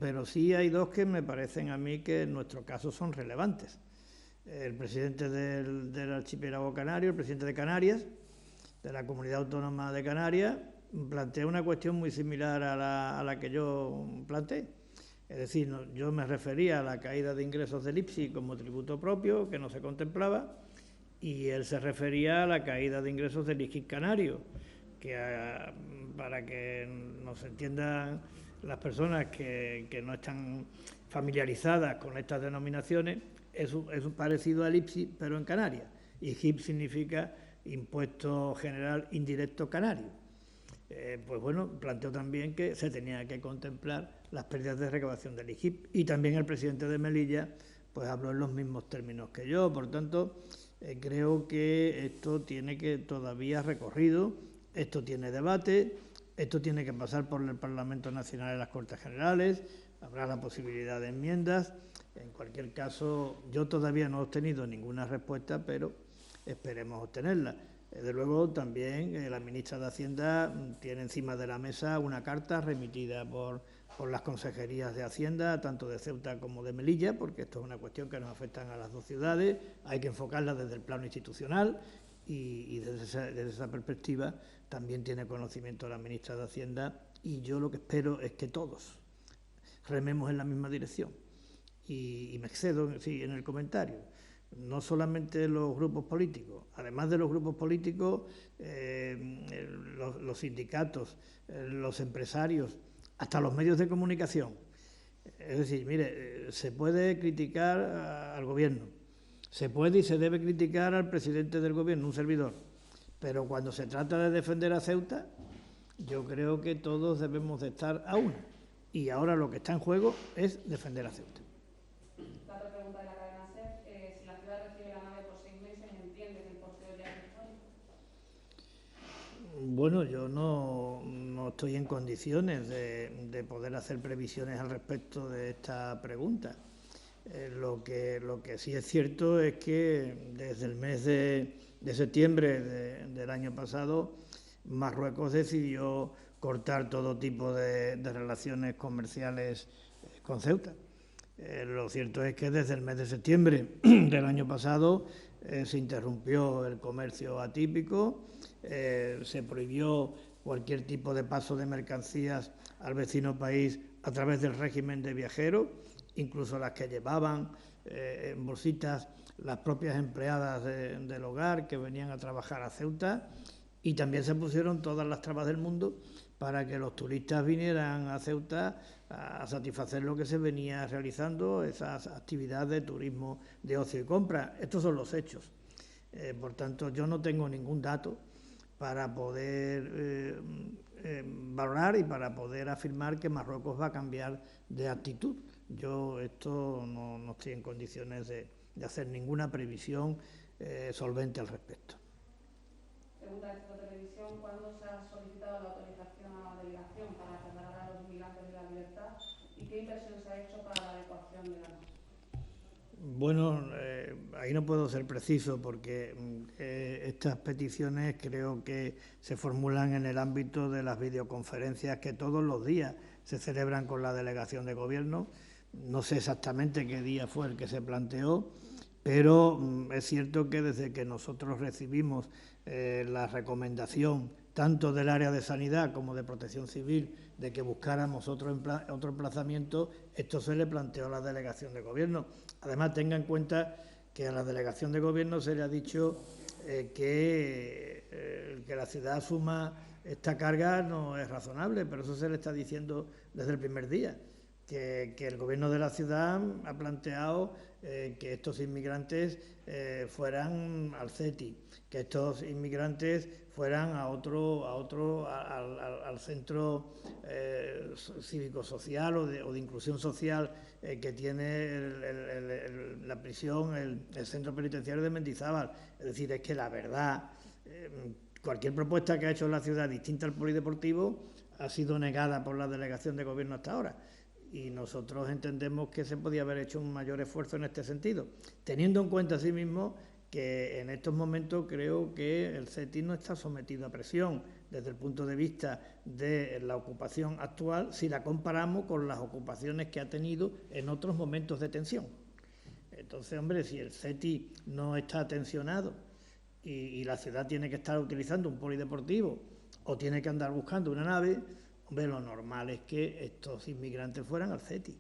pero sí hay dos que me parecen a mí que en nuestro caso son relevantes. El presidente del archipiélago canario, el presidente de Canarias, de la Comunidad Autónoma de Canarias, planteó una cuestión muy similar a la que yo planteé. Es decir, yo me refería a la caída de ingresos del IPSI como tributo propio, que no se contemplaba, y él se refería a la caída de ingresos del IGIC canario, que para que nos entiendan las personas que no están familiarizadas con estas denominaciones, es parecido al IPSI, pero en Canarias. IGIP significa Impuesto General Indirecto Canario. Pues bueno, planteó también que se tenía que contemplar las pérdidas de recaudación del IGIP, y también el presidente de Melilla pues habló en los mismos términos que yo. Por tanto, creo que esto tiene que todavía recorrido, esto tiene debate, esto tiene que pasar por el Parlamento Nacional y las Cortes Generales, habrá la posibilidad de enmiendas. En cualquier caso, yo todavía no he obtenido ninguna respuesta, pero esperemos obtenerla. Desde luego, también la ministra de Hacienda tiene encima de la mesa una carta remitida por las consejerías de Hacienda, tanto de Ceuta como de Melilla, porque esto es una cuestión que nos afecta a las dos ciudades, hay que enfocarla desde el plano institucional y desde esa perspectiva también tiene conocimiento la ministra de Hacienda, y yo lo que espero es que todos rememos en la misma dirección. Y me excedo en el comentario, no solamente los grupos políticos, además de los grupos políticos, los sindicatos, los empresarios, hasta los medios de comunicación. Es decir, mire, se puede criticar al gobierno, se puede y se debe criticar al presidente del gobierno, un servidor, pero cuando se trata de defender a Ceuta, yo creo que todos debemos de estar a una. Y ahora lo que está en juego es defender a Ceuta. La otra pregunta de la cadena SER, si la ciudad recibe la nave por 6 meses, ¿entiende que el porteo ya es histórico? Bueno, yo no estoy en condiciones de poder hacer previsiones al respecto de esta pregunta. Lo que sí es cierto es que desde el mes de septiembre del año pasado, Marruecos decidió cortar todo tipo de relaciones comerciales con Ceuta. Lo cierto es que desde el mes de septiembre del año pasado se interrumpió el comercio atípico, se prohibió cualquier tipo de paso de mercancías al vecino país a través del régimen de viajeros, incluso las que llevaban en bolsitas las propias empleadas del hogar que venían a trabajar a Ceuta, y también se pusieron todas las trabas del mundo para que los turistas vinieran a Ceuta a satisfacer lo que se venía realizando, esas actividades de turismo, de ocio y compra. Estos son los hechos. Por tanto, yo no tengo ningún dato para poder valorar y para poder afirmar que Marruecos va a cambiar de actitud. Yo esto no estoy en condiciones de hacer ninguna previsión solvente al respecto. Pregunta de esta televisión, ¿cuándo se ha solicitado la autorización a la delegación para trasladar a los migrantes de la libertad y qué inversión se ha hecho para la adecuación de la nave? Bueno, ahí no puedo ser preciso porque estas peticiones creo que se formulan en el ámbito de las videoconferencias que todos los días se celebran con la delegación de gobierno. No sé exactamente qué día fue el que se planteó, pero es cierto que desde que nosotros recibimos la recomendación tanto del área de sanidad como de protección civil de que buscáramos otro emplazamiento, esto se le planteó a la delegación de gobierno. Además, tenga en cuenta que a la delegación de gobierno se le ha dicho que la ciudad asuma esta carga no es razonable, pero eso se le está diciendo desde el primer día, que el gobierno de la ciudad ha planteado que estos inmigrantes fueran al CETI, que estos inmigrantes fueran al centro cívico-social o de inclusión social que tiene la prisión, el centro penitenciario de Mendizábal. Es decir, es que la verdad, cualquier propuesta que ha hecho la ciudad distinta al polideportivo ha sido negada por la delegación de gobierno hasta ahora. Y nosotros entendemos que se podía haber hecho un mayor esfuerzo en este sentido, teniendo en cuenta asimismo que en estos momentos creo que el CETI no está sometido a presión desde el punto de vista de la ocupación actual si la comparamos con las ocupaciones que ha tenido en otros momentos de tensión. Entonces, hombre, si el CETI no está tensionado y la ciudad tiene que estar utilizando un polideportivo o tiene que andar buscando una nave, hombre, lo normal es que estos inmigrantes fueran al CETI.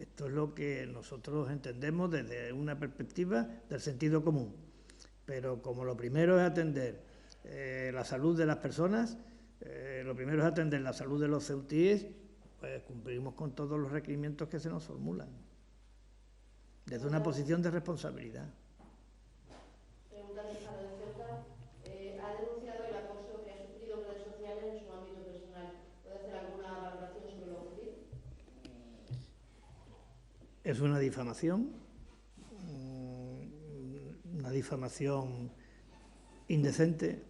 Esto es lo que nosotros entendemos desde una perspectiva del sentido común. Pero como lo primero es atender la salud de las personas, lo primero es atender la salud de los ceutíes, pues cumplimos con todos los requerimientos que se nos formulan, desde una posición de responsabilidad. Es una difamación indecente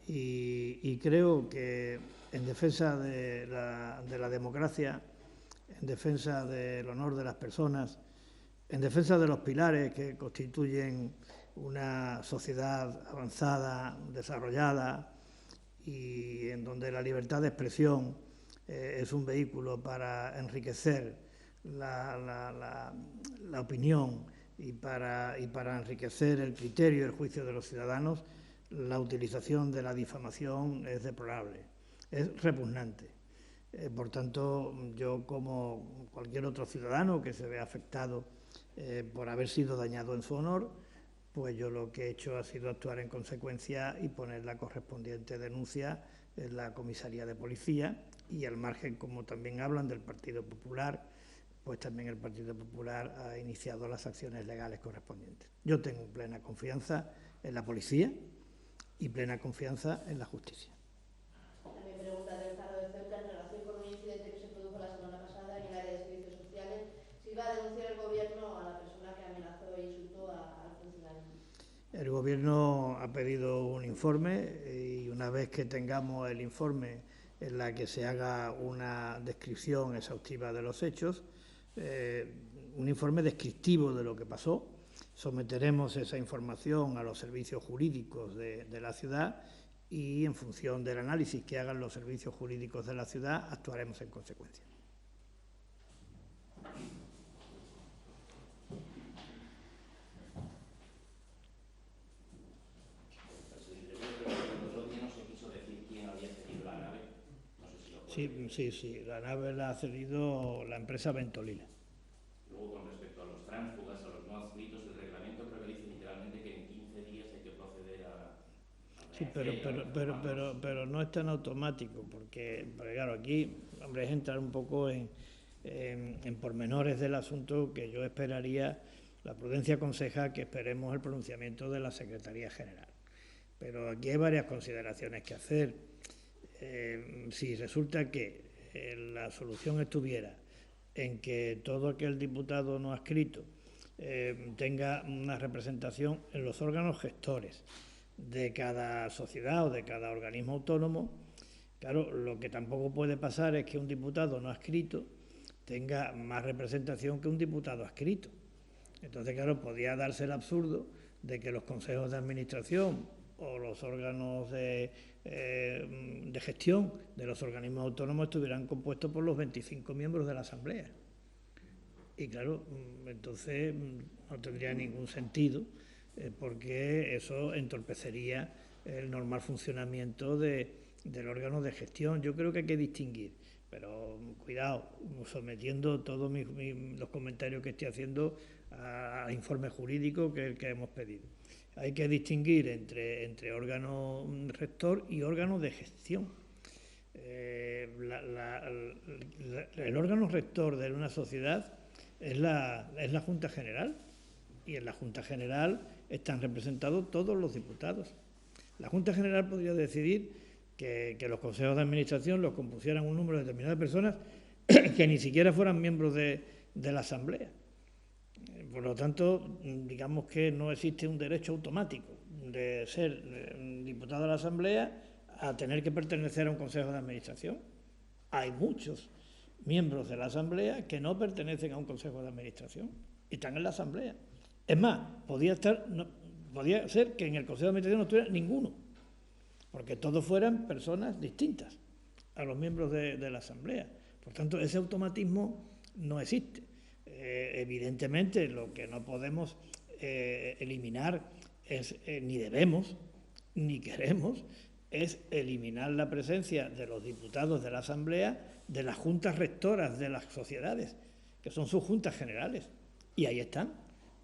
y creo que en defensa de la democracia, en defensa del honor de las personas, en defensa de los pilares que constituyen una sociedad avanzada, desarrollada y en donde la libertad de expresión es un vehículo para enriquecer la opinión y para enriquecer el criterio y el juicio de los ciudadanos, la utilización de la difamación es deplorable, es repugnante. Por tanto, yo como cualquier otro ciudadano que se vea afectado por haber sido dañado en su honor, pues yo lo que he hecho ha sido actuar en consecuencia y poner la correspondiente denuncia en la comisaría de policía, y al margen, como también hablan del Partido Popular, pues también el Partido Popular ha iniciado las acciones legales correspondientes. Yo tengo plena confianza en la policía y plena confianza en la justicia. También pregunta del Faro de Ceuta en relación con un incidente que se produjo la semana pasada en el área de servicios sociales. Si va a denunciar el Gobierno a la persona que amenazó e insultó al funcionario. El Gobierno ha pedido un informe y una vez que tengamos el informe en la que se haga una descripción exhaustiva de los hechos, un informe descriptivo de lo que pasó, someteremos esa información a los servicios jurídicos de la ciudad y en función del análisis que hagan los servicios jurídicos de la ciudad actuaremos en consecuencia. Sí, la nave la ha cedido la empresa Ventolila. Luego, con respecto a los tránsfugas, a los no adscritos, el reglamento creo que dice literalmente que en 15 días hay que proceder a sí, pero no es tan automático, porque claro, aquí, hombre, es entrar un poco en pormenores del asunto que yo esperaría. La prudencia aconseja que esperemos el pronunciamiento de la Secretaría General. Pero aquí hay varias consideraciones que hacer. Si resulta que la solución estuviera en que todo aquel diputado no adscrito tenga una representación en los órganos gestores de cada sociedad o de cada organismo autónomo, claro, lo que tampoco puede pasar es que un diputado no adscrito tenga más representación que un diputado adscrito. Entonces, claro, podría darse el absurdo de que los consejos de administración o los órganos de gestión de los organismos autónomos estuvieran compuestos por los 25 miembros de la Asamblea. Y claro, entonces no tendría ningún sentido, porque eso entorpecería el normal funcionamiento del órgano de gestión. Yo creo que hay que distinguir, pero cuidado, sometiendo todos los comentarios que estoy haciendo al informe jurídico que hemos pedido. Hay que distinguir entre órgano rector y órgano de gestión. El órgano rector de una sociedad es la Junta General, y en la Junta General están representados todos los diputados. La Junta General podría decidir que los consejos de administración los compusieran un número determinado de personas que ni siquiera fueran miembros de la Asamblea. Por lo tanto, digamos que no existe un derecho automático de ser diputado de la Asamblea a tener que pertenecer a un consejo de administración. Hay muchos miembros de la Asamblea que no pertenecen a un consejo de administración y están en la Asamblea. Es más, podía ser que en el consejo de administración no estuviera ninguno, porque todos fueran personas distintas a los miembros de la Asamblea. Por tanto, ese automatismo no existe. Evidentemente, lo que no podemos eliminar es, ni debemos, ni queremos, es eliminar la presencia de los diputados de la Asamblea de las juntas rectoras de las sociedades, que son sus juntas generales. Y ahí están.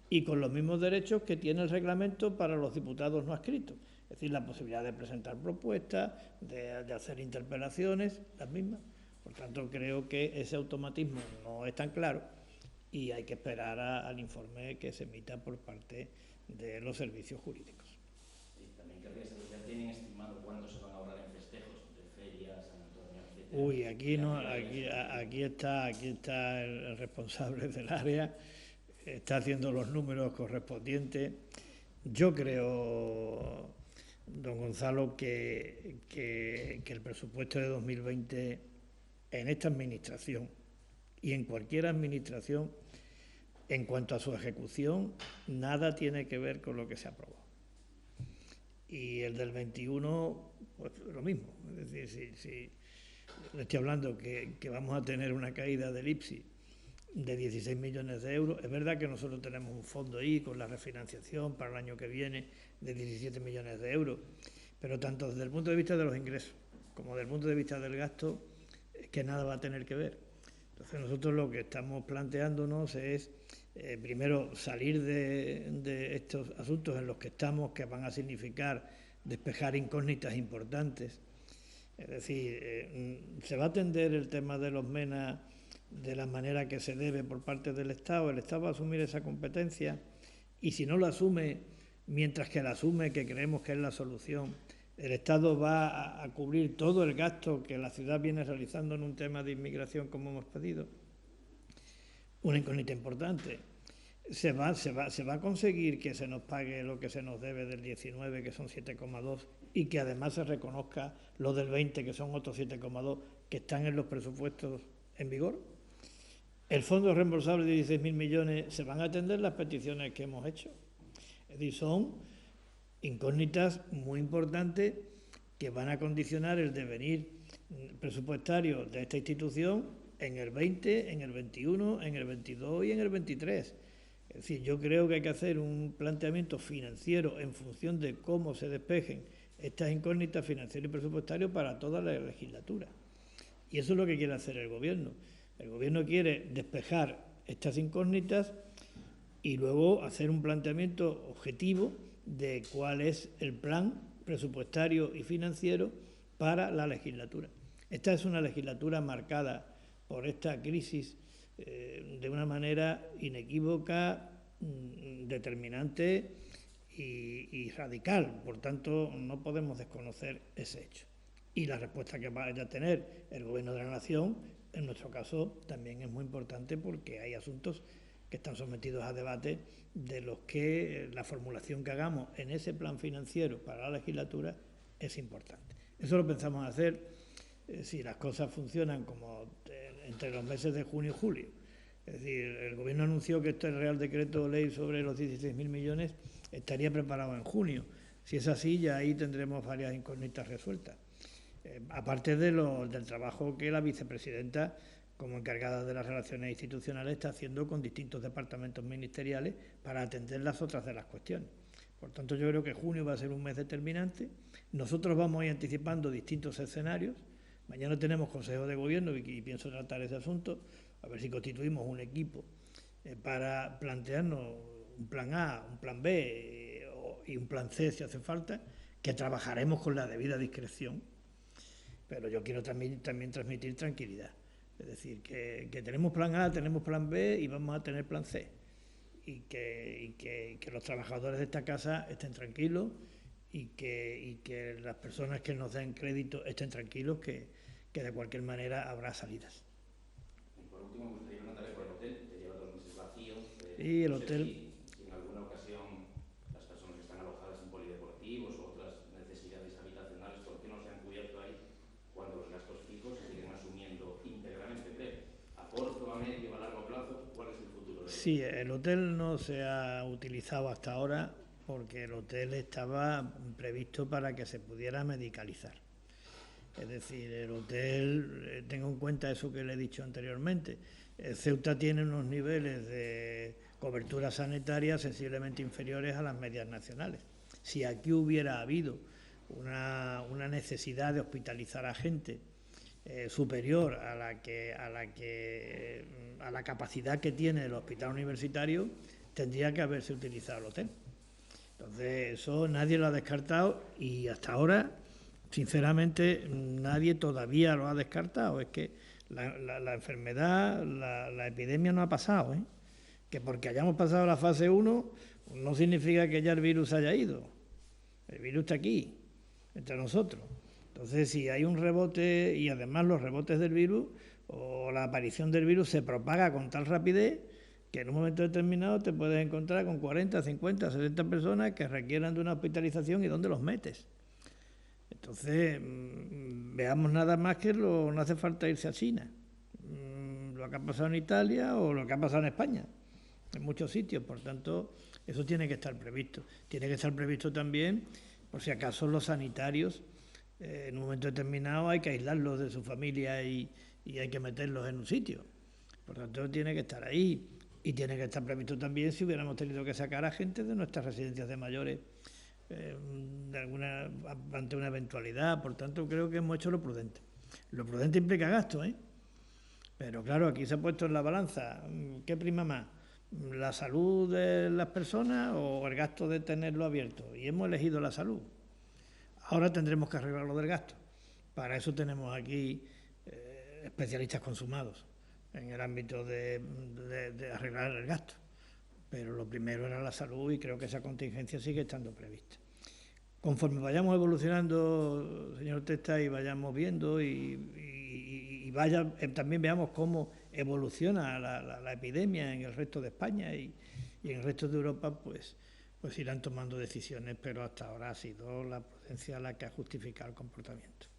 Y con los mismos derechos que tiene el reglamento para los diputados no adscritos. Es decir, la posibilidad de presentar propuestas, de hacer interpelaciones, las mismas. Por tanto, creo que ese automatismo no es tan claro y hay que esperar al informe que se emita por parte de los servicios jurídicos. Sí, también querría saber, ¿ya tienen estimado cuánto se van a ahorrar en festejos de ferias, San Antonio, etcétera? Uy, aquí está el responsable del área, está haciendo los números correspondientes. Yo creo, don Gonzalo, que el presupuesto de 2020 en esta administración y en cualquier administración, en cuanto a su ejecución, nada tiene que ver con lo que se aprobó. Y el del 21, pues lo mismo. Es decir, si le estoy hablando que vamos a tener una caída del IPSI de 16 millones de euros, es verdad que nosotros tenemos un fondo ahí con la refinanciación para el año que viene de 17 millones de euros, pero tanto desde el punto de vista de los ingresos como desde el punto de vista del gasto, es que nada va a tener que ver. Entonces nosotros lo que estamos planteándonos es primero, salir de estos asuntos en los que estamos, que van a significar despejar incógnitas importantes. Es decir, se va a atender el tema de los MENA de la manera que se debe por parte del Estado. El Estado va a asumir esa competencia y si no la asume, mientras que la asume, que creemos que es la solución, el Estado va a cubrir todo el gasto que la ciudad viene realizando en un tema de inmigración como hemos pedido. Una incógnita importante. Se va a conseguir que se nos pague lo que se nos debe del 19, que son 7,2, y que además se reconozca lo del 20, que son otros 7,2, que están en los presupuestos en vigor. El fondo reembolsable de 16.000 millones, ¿se van a atender las peticiones que hemos hecho? Es decir, son incógnitas muy importantes que van a condicionar el devenir presupuestario de esta institución en el 20, en el 21, en el 22 y en el 23. Es decir, yo creo que hay que hacer un planteamiento financiero en función de cómo se despejen estas incógnitas financieras y presupuestarias para toda la legislatura. Y eso es lo que quiere hacer el Gobierno. El Gobierno quiere despejar estas incógnitas y luego hacer un planteamiento objetivo de cuál es el plan presupuestario y financiero para la legislatura. Esta es una legislatura marcada por esta crisis de una manera inequívoca, determinante y radical. Por tanto, no podemos desconocer ese hecho. Y la respuesta que vaya a tener el Gobierno de la Nación, en nuestro caso, también es muy importante porque hay asuntos que están sometidos a debate de los que la formulación que hagamos en ese plan financiero para la legislatura es importante. Eso lo pensamos hacer si las cosas funcionan como entre los meses de junio y julio. Es decir, el Gobierno anunció que este Real Decreto Ley sobre los 16.000 millones estaría preparado en junio. Si es así, ya ahí tendremos varias incógnitas resueltas. Aparte del trabajo que la vicepresidenta, como encargada de las relaciones institucionales, está haciendo con distintos departamentos ministeriales para atender las otras de las cuestiones. Por tanto, yo creo que junio va a ser un mes determinante. Nosotros vamos a ir anticipando distintos escenarios. Mañana tenemos Consejo de Gobierno y pienso tratar ese asunto, a ver si constituimos un equipo para plantearnos un plan A, un plan B y un plan C si hace falta, que trabajaremos con la debida discreción. Pero yo quiero también transmitir tranquilidad. Es decir, que tenemos plan A, tenemos plan B y vamos a tener plan C. Y que los trabajadores de esta casa estén tranquilos y que las personas que nos den crédito estén tranquilos, que de cualquier manera habrá salidas. Y por último, me gustaría preguntarle por el hotel, que lleva 2 meses vacío. Y el hotel... Si en alguna ocasión las personas que están alojadas en polideportivos o otras necesidades habitacionales, ¿por qué no se han cubierto ahí cuando los gastos fijos se siguen asumiendo íntegramente? ¿A corto, a medio, a largo plazo? ¿Cuál es el futuro del hotel? Sí, el hotel no se ha utilizado hasta ahora porque el hotel estaba previsto para que se pudiera medicalizar. Es decir, el hotel, tengo en cuenta eso que le he dicho anteriormente, Ceuta tiene unos niveles de cobertura sanitaria sensiblemente inferiores a las medias nacionales. Si aquí hubiera habido una necesidad de hospitalizar a gente superior a la capacidad que tiene el hospital universitario, tendría que haberse utilizado el hotel. Entonces, eso nadie lo ha descartado y hasta ahora, sinceramente, nadie todavía lo ha descartado. Es que la enfermedad, la epidemia no ha pasado, ¿eh? Que porque hayamos pasado la fase 1 no significa que ya el virus haya ido. El virus está aquí, entre nosotros. Entonces, si hay un rebote y además los rebotes del virus o la aparición del virus se propaga con tal rapidez que en un momento determinado te puedes encontrar con 40, 50, 70 personas que requieran de una hospitalización y ¿dónde los metes? Entonces, veamos nada más que no hace falta irse a China. Lo que ha pasado en Italia o lo que ha pasado en España, en muchos sitios. Por tanto, eso tiene que estar previsto. Tiene que estar previsto también, por si acaso, los sanitarios. En un momento determinado hay que aislarlos de su familia y hay que meterlos en un sitio. Por tanto, tiene que estar ahí. Y tiene que estar previsto también si hubiéramos tenido que sacar a gente de nuestras residencias de mayores ante una eventualidad. Por tanto, creo que hemos hecho lo prudente. Lo prudente implica gasto, ¿eh? Pero claro, aquí se ha puesto en la balanza, ¿qué prima más? la salud de las personas o el gasto de tenerlo abierto, y hemos elegido la salud. Ahora tendremos que arreglar lo del gasto. Para eso tenemos aquí especialistas consumados en el ámbito de arreglar el gasto. Pero lo primero era la salud y creo que esa contingencia sigue estando prevista. Conforme vayamos evolucionando, señor Testa, y vayamos viendo también veamos cómo evoluciona la epidemia en el resto de España y en el resto de Europa, pues irán tomando decisiones, pero hasta ahora ha sido la prudencia la que ha justificado el comportamiento.